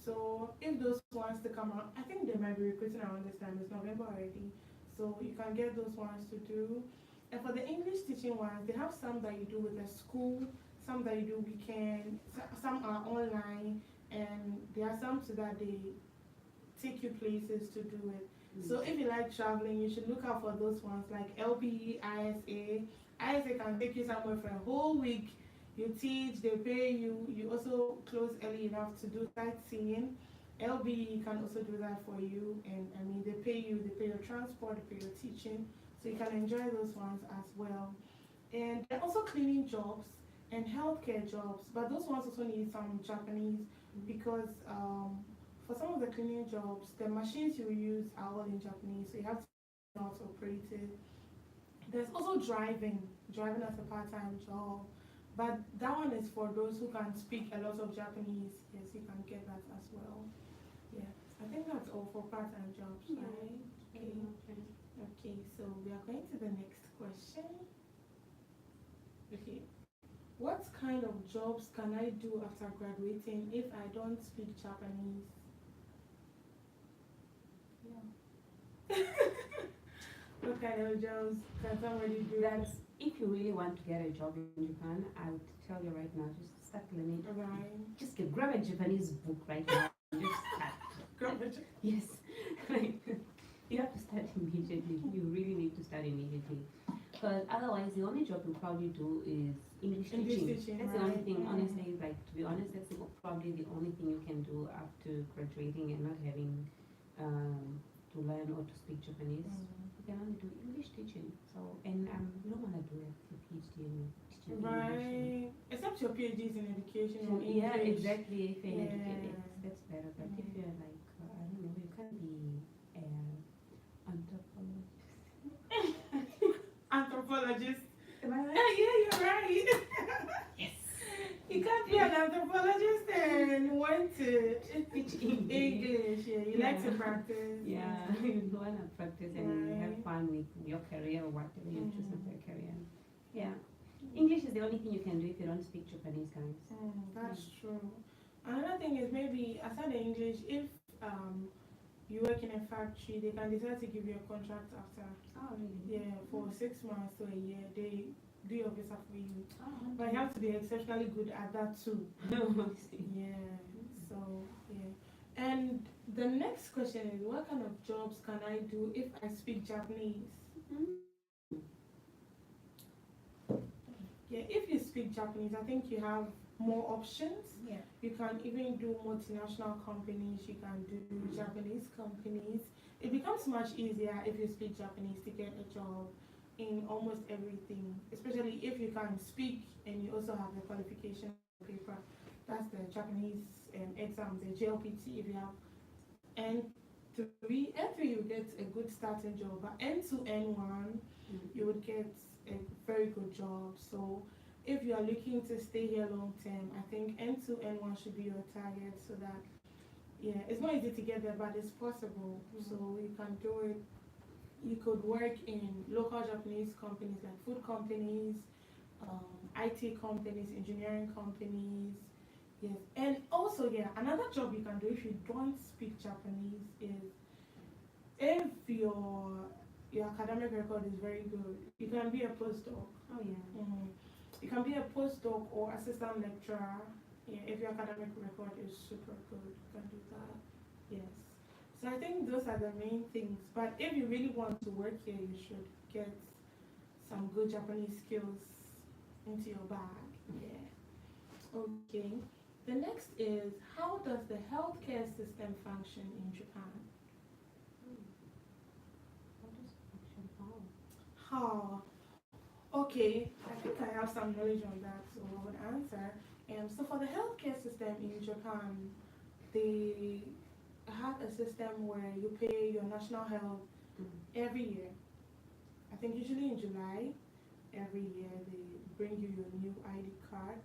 So if those ones to come out, I think they might be recruiting around this time. It's November already, so you can get those ones to do. And for the English teaching ones, they have some that you do with the school, some that you do weekend, some are online, and there are some so that they take you places to do it. So if you like traveling, you should look out for those ones like LPE, ISA. ISA can take you somewhere for a whole week. You teach, they pay you. You also close early enough to do sightseeing. LBE can also do that for you, and I mean they pay you, they pay your transport, they pay your teaching, so you can enjoy those ones as well. And there are also cleaning jobs and healthcare jobs, but those ones also need some Japanese because for some of the cleaning jobs, the machines you use are all in Japanese, so you have to know how to operate it. There's also driving as a part-time job, but that one is for those who can speak a lot of Japanese. Yes, you can get that as well. Yeah, I think that's all for part-time jobs, right? Okay. Okay, so we are going to the next question. Okay. What kind of jobs can I do after graduating if I don't speak Japanese? Yeah. What kind of jobs can somebody do? That's if you really want to get a job in Japan, I would tell you right now, just start learning. Right. Just grab a Japanese book right now. Just start. Grab a Yes. Like, you have to start immediately. You really need to start immediately. Because otherwise, the only job you'll probably do is English teaching. That's the only thing, honestly, like, to be honest, that's probably the only thing you can do after graduating and not having to learn or to speak Japanese. You can only do English teaching. So, and you don't want to do a PhD in teaching English. Right. Except your PhD is in education or English. Yeah, exactly. If you're Yeah. educated, that's better. But if you're like, I don't know, you can't be anthropologist. Anthropologist. Am I right? Yeah, you're right. Yes. You can't be an anthropologist and want to Teach English. Yeah, you like to practice. Yeah, you want to practice and have Right. fun with your career or whatever you choose with your career. Yeah. English is the only thing you can do if you don't speak Japanese, guys. That's true. Another thing is maybe aside the English, if you work in a factory, they can decide to give you a contract after. Oh, really? Yeah, for 6 months to a year, they do your visa for you. Oh, But you have to be exceptionally good at that too. okay. Yeah. So yeah. And the next question is, what kind of jobs can I do if I speak Japanese? Yeah, if you speak Japanese, I think you have more options. Yeah. You can even do multinational companies, you can do Japanese companies. It becomes much easier if you speak Japanese to get a job in almost everything, especially if you can speak and you also have the qualification paper. That's the Japanese exam, the JLPT. If you have N3, you get a good starting job, but N2, N1, you would get a very good job. So if you are looking to stay here long term, I think N2, N1 should be your target so that, yeah, it's not easy to get there, but it's possible. So you can do it. You could work in local Japanese companies like food companies, IT companies, engineering companies. Yes, and also, yeah, another job you can do if you don't speak Japanese is if your academic record is very good, you can be a postdoc. Oh yeah. You can be a postdoc or assistant lecturer. Yeah, if your academic record is super good, you can do that. Yes. So I think those are the main things. But if you really want to work here, you should get some good Japanese skills into your bag. Yeah. Okay. The next is, how does the healthcare system function in Japan? How does it function? How? Okay, I think I have some knowledge on that, so I would answer. So for the healthcare system in Japan, they have a system where you pay your national health every year. I think usually in July, every year they bring you your new ID card,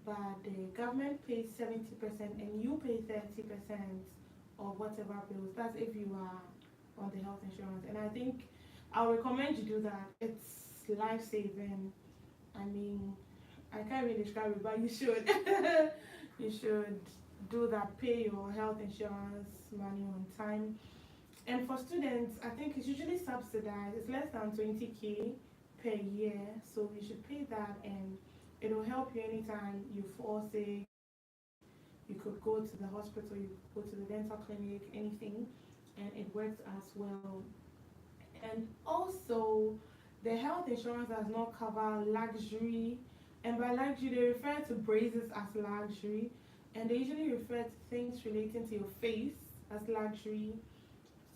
but the government pays 70% and you pay 30% of whatever bills. That's if you are on the health insurance. And I think I would recommend you do that. It's life saving. I mean, I can't really describe it, but you should. You should do that. Pay your health insurance money on time. And for students, I think it's usually subsidized. It's less than 20K per year, so you should pay that, and it will help you anytime you fall sick. You could go to the hospital, you could go to the dental clinic, anything, and it works as well. And also, the health insurance does not cover luxury, and by luxury they refer to braces as luxury, and they usually refer to things relating to your face as luxury.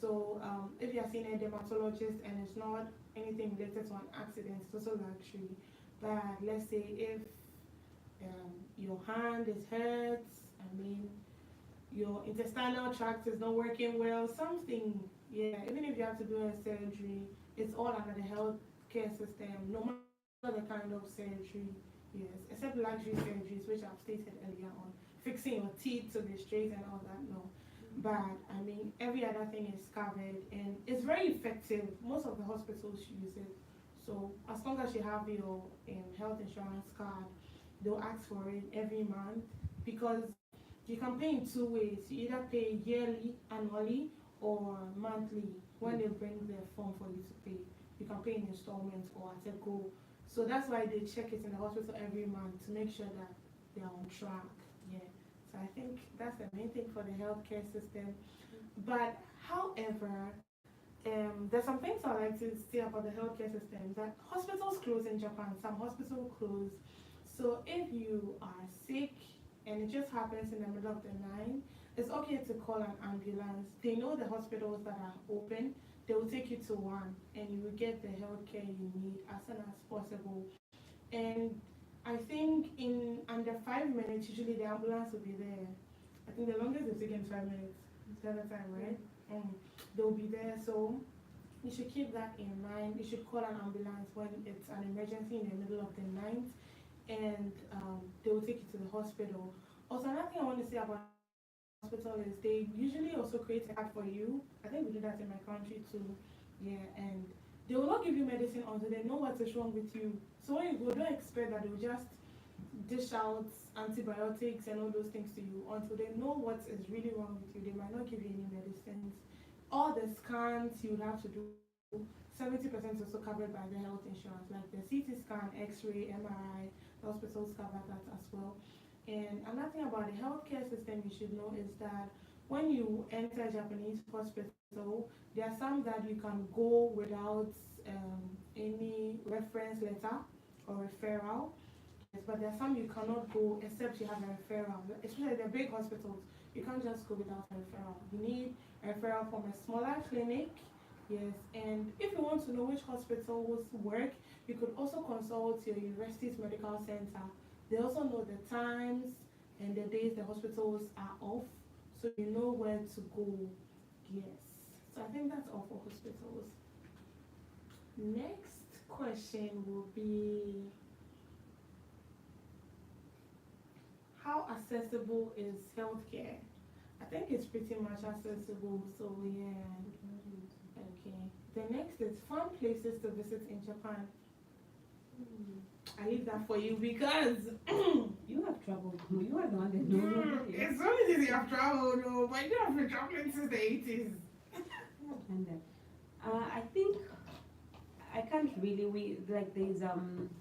So if you are seeing a dermatologist and it's not anything related to an accident, it's also luxury. But let's say if your hand is hurt, I mean, your intestinal tract is not working well, something, yeah, even if you have to do a surgery, it's all under the healthcare system, no matter the kind of surgery, yes, except luxury surgeries, which I've stated earlier on, fixing your teeth to be straight and all that, no. But I mean, every other thing is covered and it's very effective. Most of the hospitals use it. So as long as you have your health insurance card, they'll ask for it every month, because you can pay in two ways. You either pay yearly, annually, or monthly. When they bring the form for you to pay, you can pay in installments or at a go. So that's why they check it in the hospital every month to make sure that they're on track. Yeah. So I think that's the main thing for the healthcare system. But however, there's some things I like to say about the healthcare system. That hospitals close in Japan. Some hospitals close. So if you are sick and it just happens in the middle of the night, it's okay to call an ambulance. They know the hospitals that are open. They will take you to one, and you will get the healthcare you need as soon as possible. And I think in under 5 minutes, usually the ambulance will be there. I think the longest they've taken is 5 minutes. The other time, right? They'll be there. So you should keep that in mind. You should call an ambulance when it's an emergency in the middle of the night, and they will take you to the hospital. Also, another thing I want to say about hospital is they usually also create a card for you. I think we do that in my country too. Yeah, and they will not give you medicine until they know what is wrong with you. So when you go, don't expect that they'll just dish out antibiotics and all those things to you until they know what is really wrong with you. They might not give you any medicines. All the scans you would have to do, 70% is also covered by the health insurance, like the CT scan, X-ray, MRI. The hospitals cover that as well. And another thing about the healthcare system you should know is that when you enter a Japanese hospital, there are some that you can go without any reference letter or referral. Yes, but there are some you cannot go except you have a referral. Especially the big hospitals, you can't just go without a referral. You need a referral from a smaller clinic. Yes, and if you want to know which hospitals work, you could also consult your university's medical center. They also know the times and the days the hospitals are off, so you know where to go. Yes. So I think that's all for hospitals. Next question will be, how accessible is healthcare? I think it's pretty much accessible, so yeah. Okay. The next is fun places to visit in Japan. I leave that for you because You have traveled. You are the one that knows. it's only this you have traveled, no, but you have been traveling since the 80s. And I think I can't really. We like there's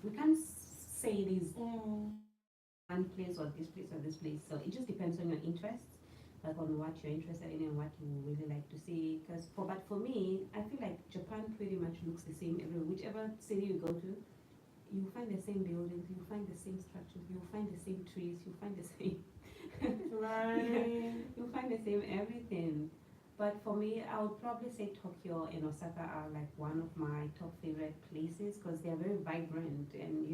we can't say there's one place or this place or this place. So it just depends on your interests, like on what you're interested in and what you really like to see. But for me, I feel like Japan pretty much looks the same everywhere. Whichever city you go to, you find the same buildings, you find the same structures, you find the same trees, you find the same Right. you find the same everything. But for me, I would probably say Tokyo and Osaka are like one of my top favorite places because they're very vibrant and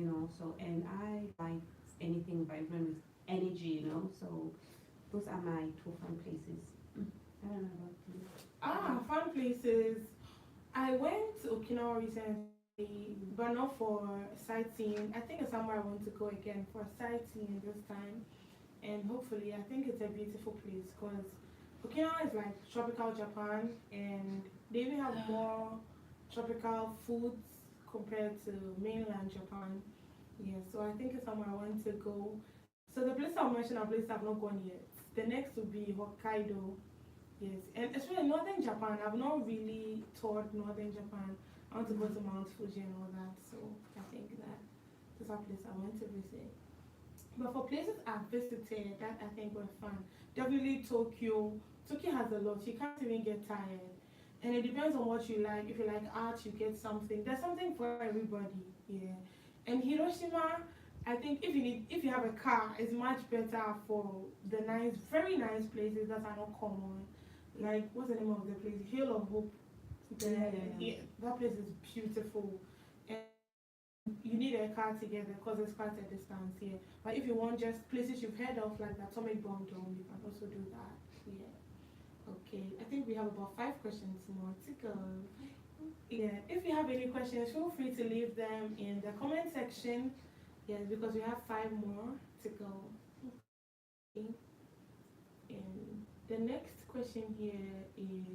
and I like anything vibrant with energy, so those are my two fun places. I don't know about you. Fun places. I went to Okinawa recently, but not for sightseeing. I think it's somewhere I want to go again for sightseeing this time. And hopefully, I think it's a beautiful place because Okinawa is like tropical Japan, and they even have more tropical foods compared to mainland Japan. Yeah, so I think it's somewhere I want to go. So the place I'll mention are places I've not gone yet. The next would be Hokkaido. Yes, and especially northern Japan. I've not really toured northern Japan. I want to go to Mount Fuji and all that. So I think that those are places I want to visit. But for places I've visited that I think were fun, definitely Tokyo. Tokyo has a lot. You can't even get tired. And it depends on what you like. If you like art, you get something. There's something for everybody. Yeah. And Hiroshima, I think if you have a car, it's much better for the nice, very nice places that are not common. Like what's the name of the place? Hill of Hope. Yeah, that place is beautiful. And you need a car together because it's quite a distance here. But if you want just places you've heard of, like the Atomic Bomb Dome, you can also do that. Yeah. Okay. I think we have about 5 questions more to go. Yeah. If you have any questions, feel free to leave them in the comment section. Yes, because we have 5 more to go. Okay. And the next question here is,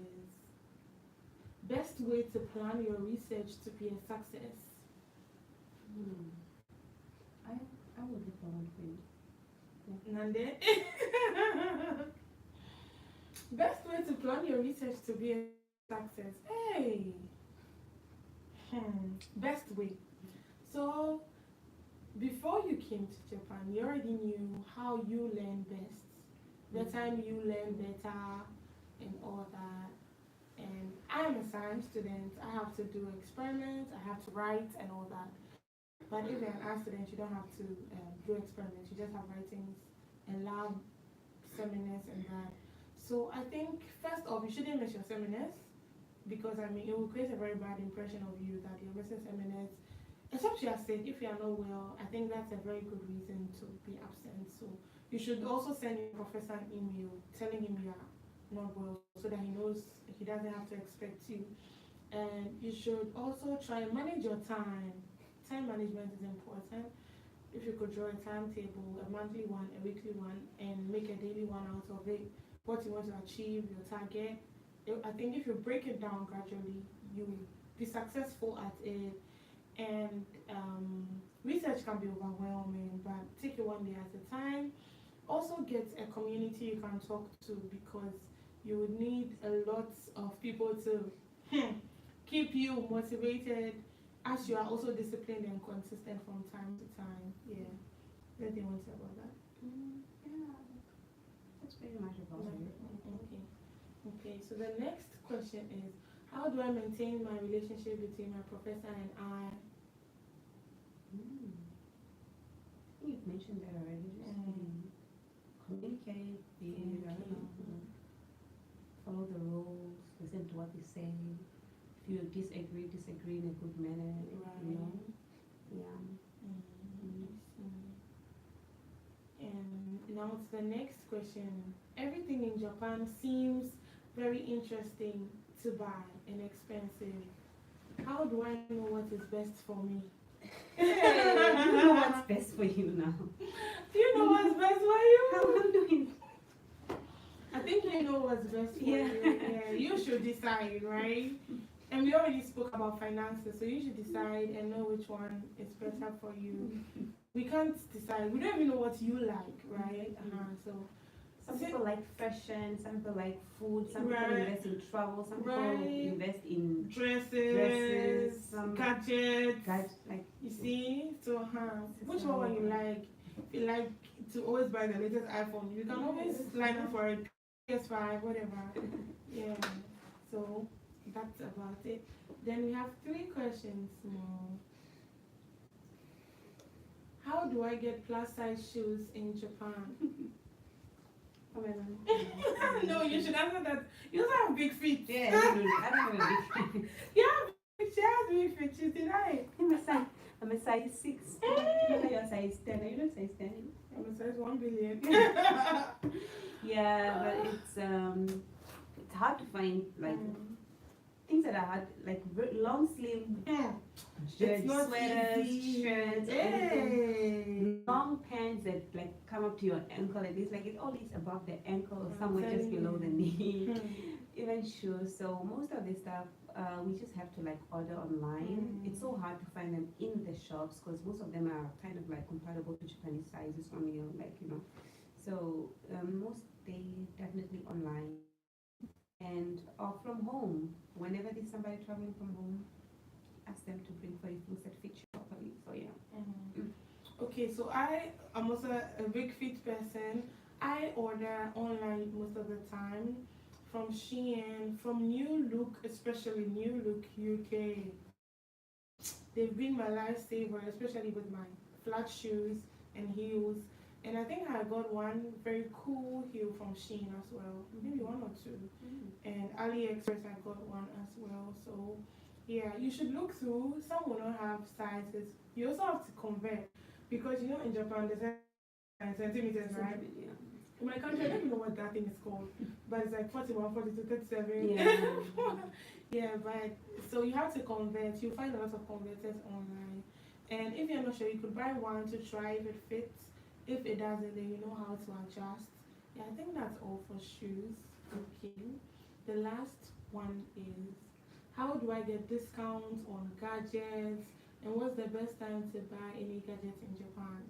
best way to plan your research to be a success. Hmm. I would look forward for you. Nande? Best way to plan your research to be a success. Hey! Best way. So, before you came to Japan, you already knew how you learn best. The time you learn better and all that. And I am a science student. I have to do experiments, I have to write and all that. But if you're an art student, you don't have to do experiments. You just have writings and lab seminars and that. So I think first off, you shouldn't miss your seminars because I mean it will create a very bad impression of you that you're missing seminars. Except you are sick. If you are not well, I think that's a very good reason to be absent. So you should also send your professor an email telling him you are not well so that he knows he doesn't have to expect you. And you should also try and manage your time. Time management is important. If you could draw a timetable, a monthly one, a weekly one, and make a daily one out of it, what you want to achieve, your target. I think if you break it down gradually, you will be successful at it. And research can be overwhelming, but take it one day at a time. Also, get a community you can talk to because you would need a lot of people to keep you motivated as you are also disciplined and consistent from time to time. Yeah. What do you want to say about that? Yeah, that's pretty much about it. Okay. Okay, so the next question is, how do I maintain my relationship between my professor and I? I think you've mentioned that already. Just communicate, I don't know, follow the rules, listen to what they say. If you disagree in a good manner, Yeah. And now to the next question. Everything in Japan seems very interesting to buy and expensive. How do I know what is best for me? Hey, you know what's best for you now. Do you know what's best for How you? I'm doing. I think you know what's best for Yeah. you. Yeah, you should decide, right? And we already spoke about finances, so you should decide and know which one is better for you. We can't decide. We don't even know what you like, right? So Some people like fashion, some people like food, some people right, invest in travel, some people right, invest in dresses, some gadgets. guys like You see, so which so one you like? If you like to always buy the latest iPhone, you can always line up for a PS5, whatever. Yeah. So that's about it. Then we have 3 questions more. How do I get plus size shoes in Japan? No, you should answer that. You also have big feet. Yeah, no, I don't have a big You have big, she has big feet. She's denied. I'm a size 6. You know you're size 10. Are you not size 10? I'm a size 1 billion. Yeah, but it's hard to find like things that are hard, like long sleeve It's shirts, not sweaters, easy. shirts, Hey. long pants that like come up to your ankle like this, like it all is above the ankle or I'm somewhere just telling below the you. knee. Even shoes. So most of the stuff we just have to like order online. It's so hard to find them in the shops because most of them are kind of like compatible to Japanese sizes only, like So most they definitely online and or from home. Whenever there's somebody traveling from home, ask them to bring for you things that fit you properly. So yeah. Okay, so I am also a big fit person. I order online most of the time from Shein, from New Look, especially New Look UK. They've been my lifesaver, especially with my flat shoes and heels. And I think I got one very cool heel from Shein as well, maybe 1 or 2. And AliExpress I got one as well. So yeah, you should look through. Some will not have sizes. You also have to convert because in Japan there's centimeters, right? Yeah. In my country, I don't even know what that thing is called, but it's like 41, 42, 37. Yeah. Yeah, but so you have to convert. You find a lot of converters online, and if you're not sure, you could buy one to try if it fits. If it doesn't, then you know how to adjust. Yeah, I think that's all for shoes. Okay. The last one is how do I get discounts on gadgets, and what's the best time to buy any gadget in Japan?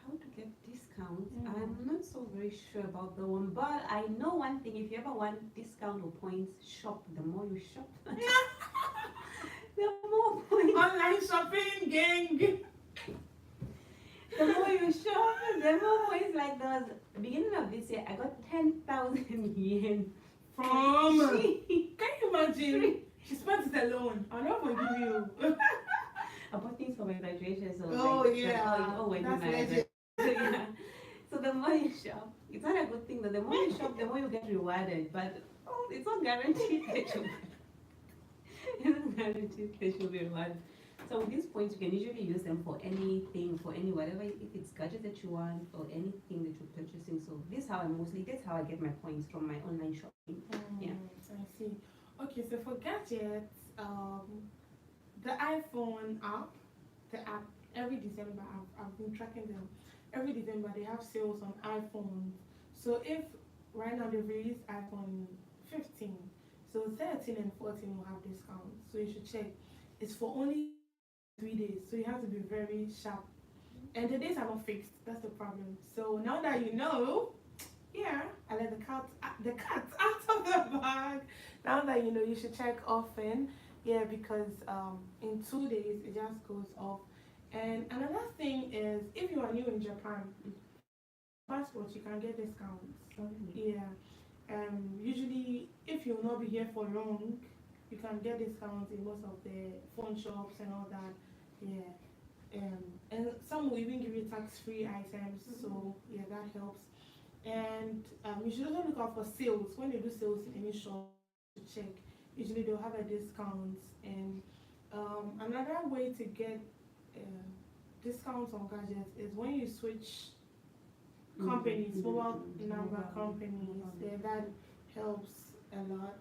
How to get discounts? I'm not so very sure about the one, but I know one thing. If you ever want discount or points, shop. The more you shop, the more points. Online shopping, gang. The more you shop, the more points. Like the beginning of this year, I got 10,000 yen From Shein. can you imagine? She spent it alone. I'll not forgive you. I bought things for my graduation, so Oh like, yeah, when that's my legit. so, yeah. So the more you shop, it's not a good thing. That the more you shop, the more you get rewarded. But it's not guaranteed that you. It's not guaranteed that you'll be rewarded. So with these points, you can usually use them for anything, for any whatever. If it's gadget that you want or anything that you're purchasing. So that's how I get my points from my online shopping. Yeah. I see. Okay, so for gadgets, the iPhone app, the app every December, I've been tracking them. Every December they have sales on iPhones. So if right now they've released iPhone 15, so 13 and 14 will have discounts. So you should check. It's for only 3 days, so you have to be very sharp. And the days are not fixed. That's the problem. So now that you know, yeah, I let the cat out of the bag. Now that you know, you should check often. Yeah, because in 2 days it just goes off. And another thing is, if you are new in Japan, passport you can get discounts. Yeah. Usually, if you'll not be here for long, you can get discounts in most of the phone shops and all that. Yeah. And some will even give you tax-free items. So yeah, that helps. And you should also look out for sales. When they do sales in any shop, to check. Usually they'll have a discount. And another way to get discounts on gadgets is when you switch companies, mobile number companies. Yeah, that helps a lot.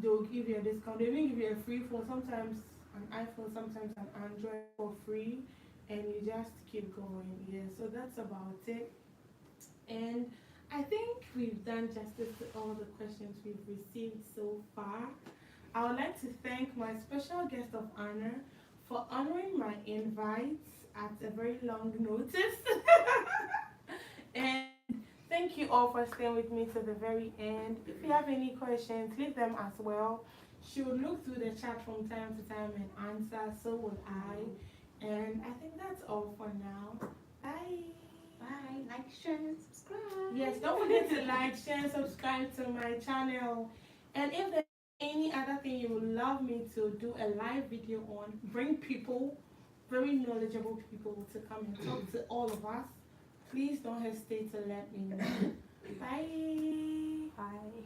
they'll give you a discount. They even give you a free phone, sometimes an iPhone, sometimes an Android for free, and you just keep going. Yeah, so that's about it. And I think we've done justice to all the questions we've received so far. I would like to thank my special guest of honor for honoring my invites at a very long notice. And thank you all for staying with me to the very end. If you have any questions, leave them as well. She will look through the chat from time to time and answer, so will I. And I think that's all for now. Bye. Bye. Like, share, and subscribe. Yes, don't forget to like, share, and subscribe to my channel. And if there's any other thing you would love me to do a live video on, bring people, very knowledgeable people to come and talk to all of us, please don't hesitate to let me know. Bye. Bye.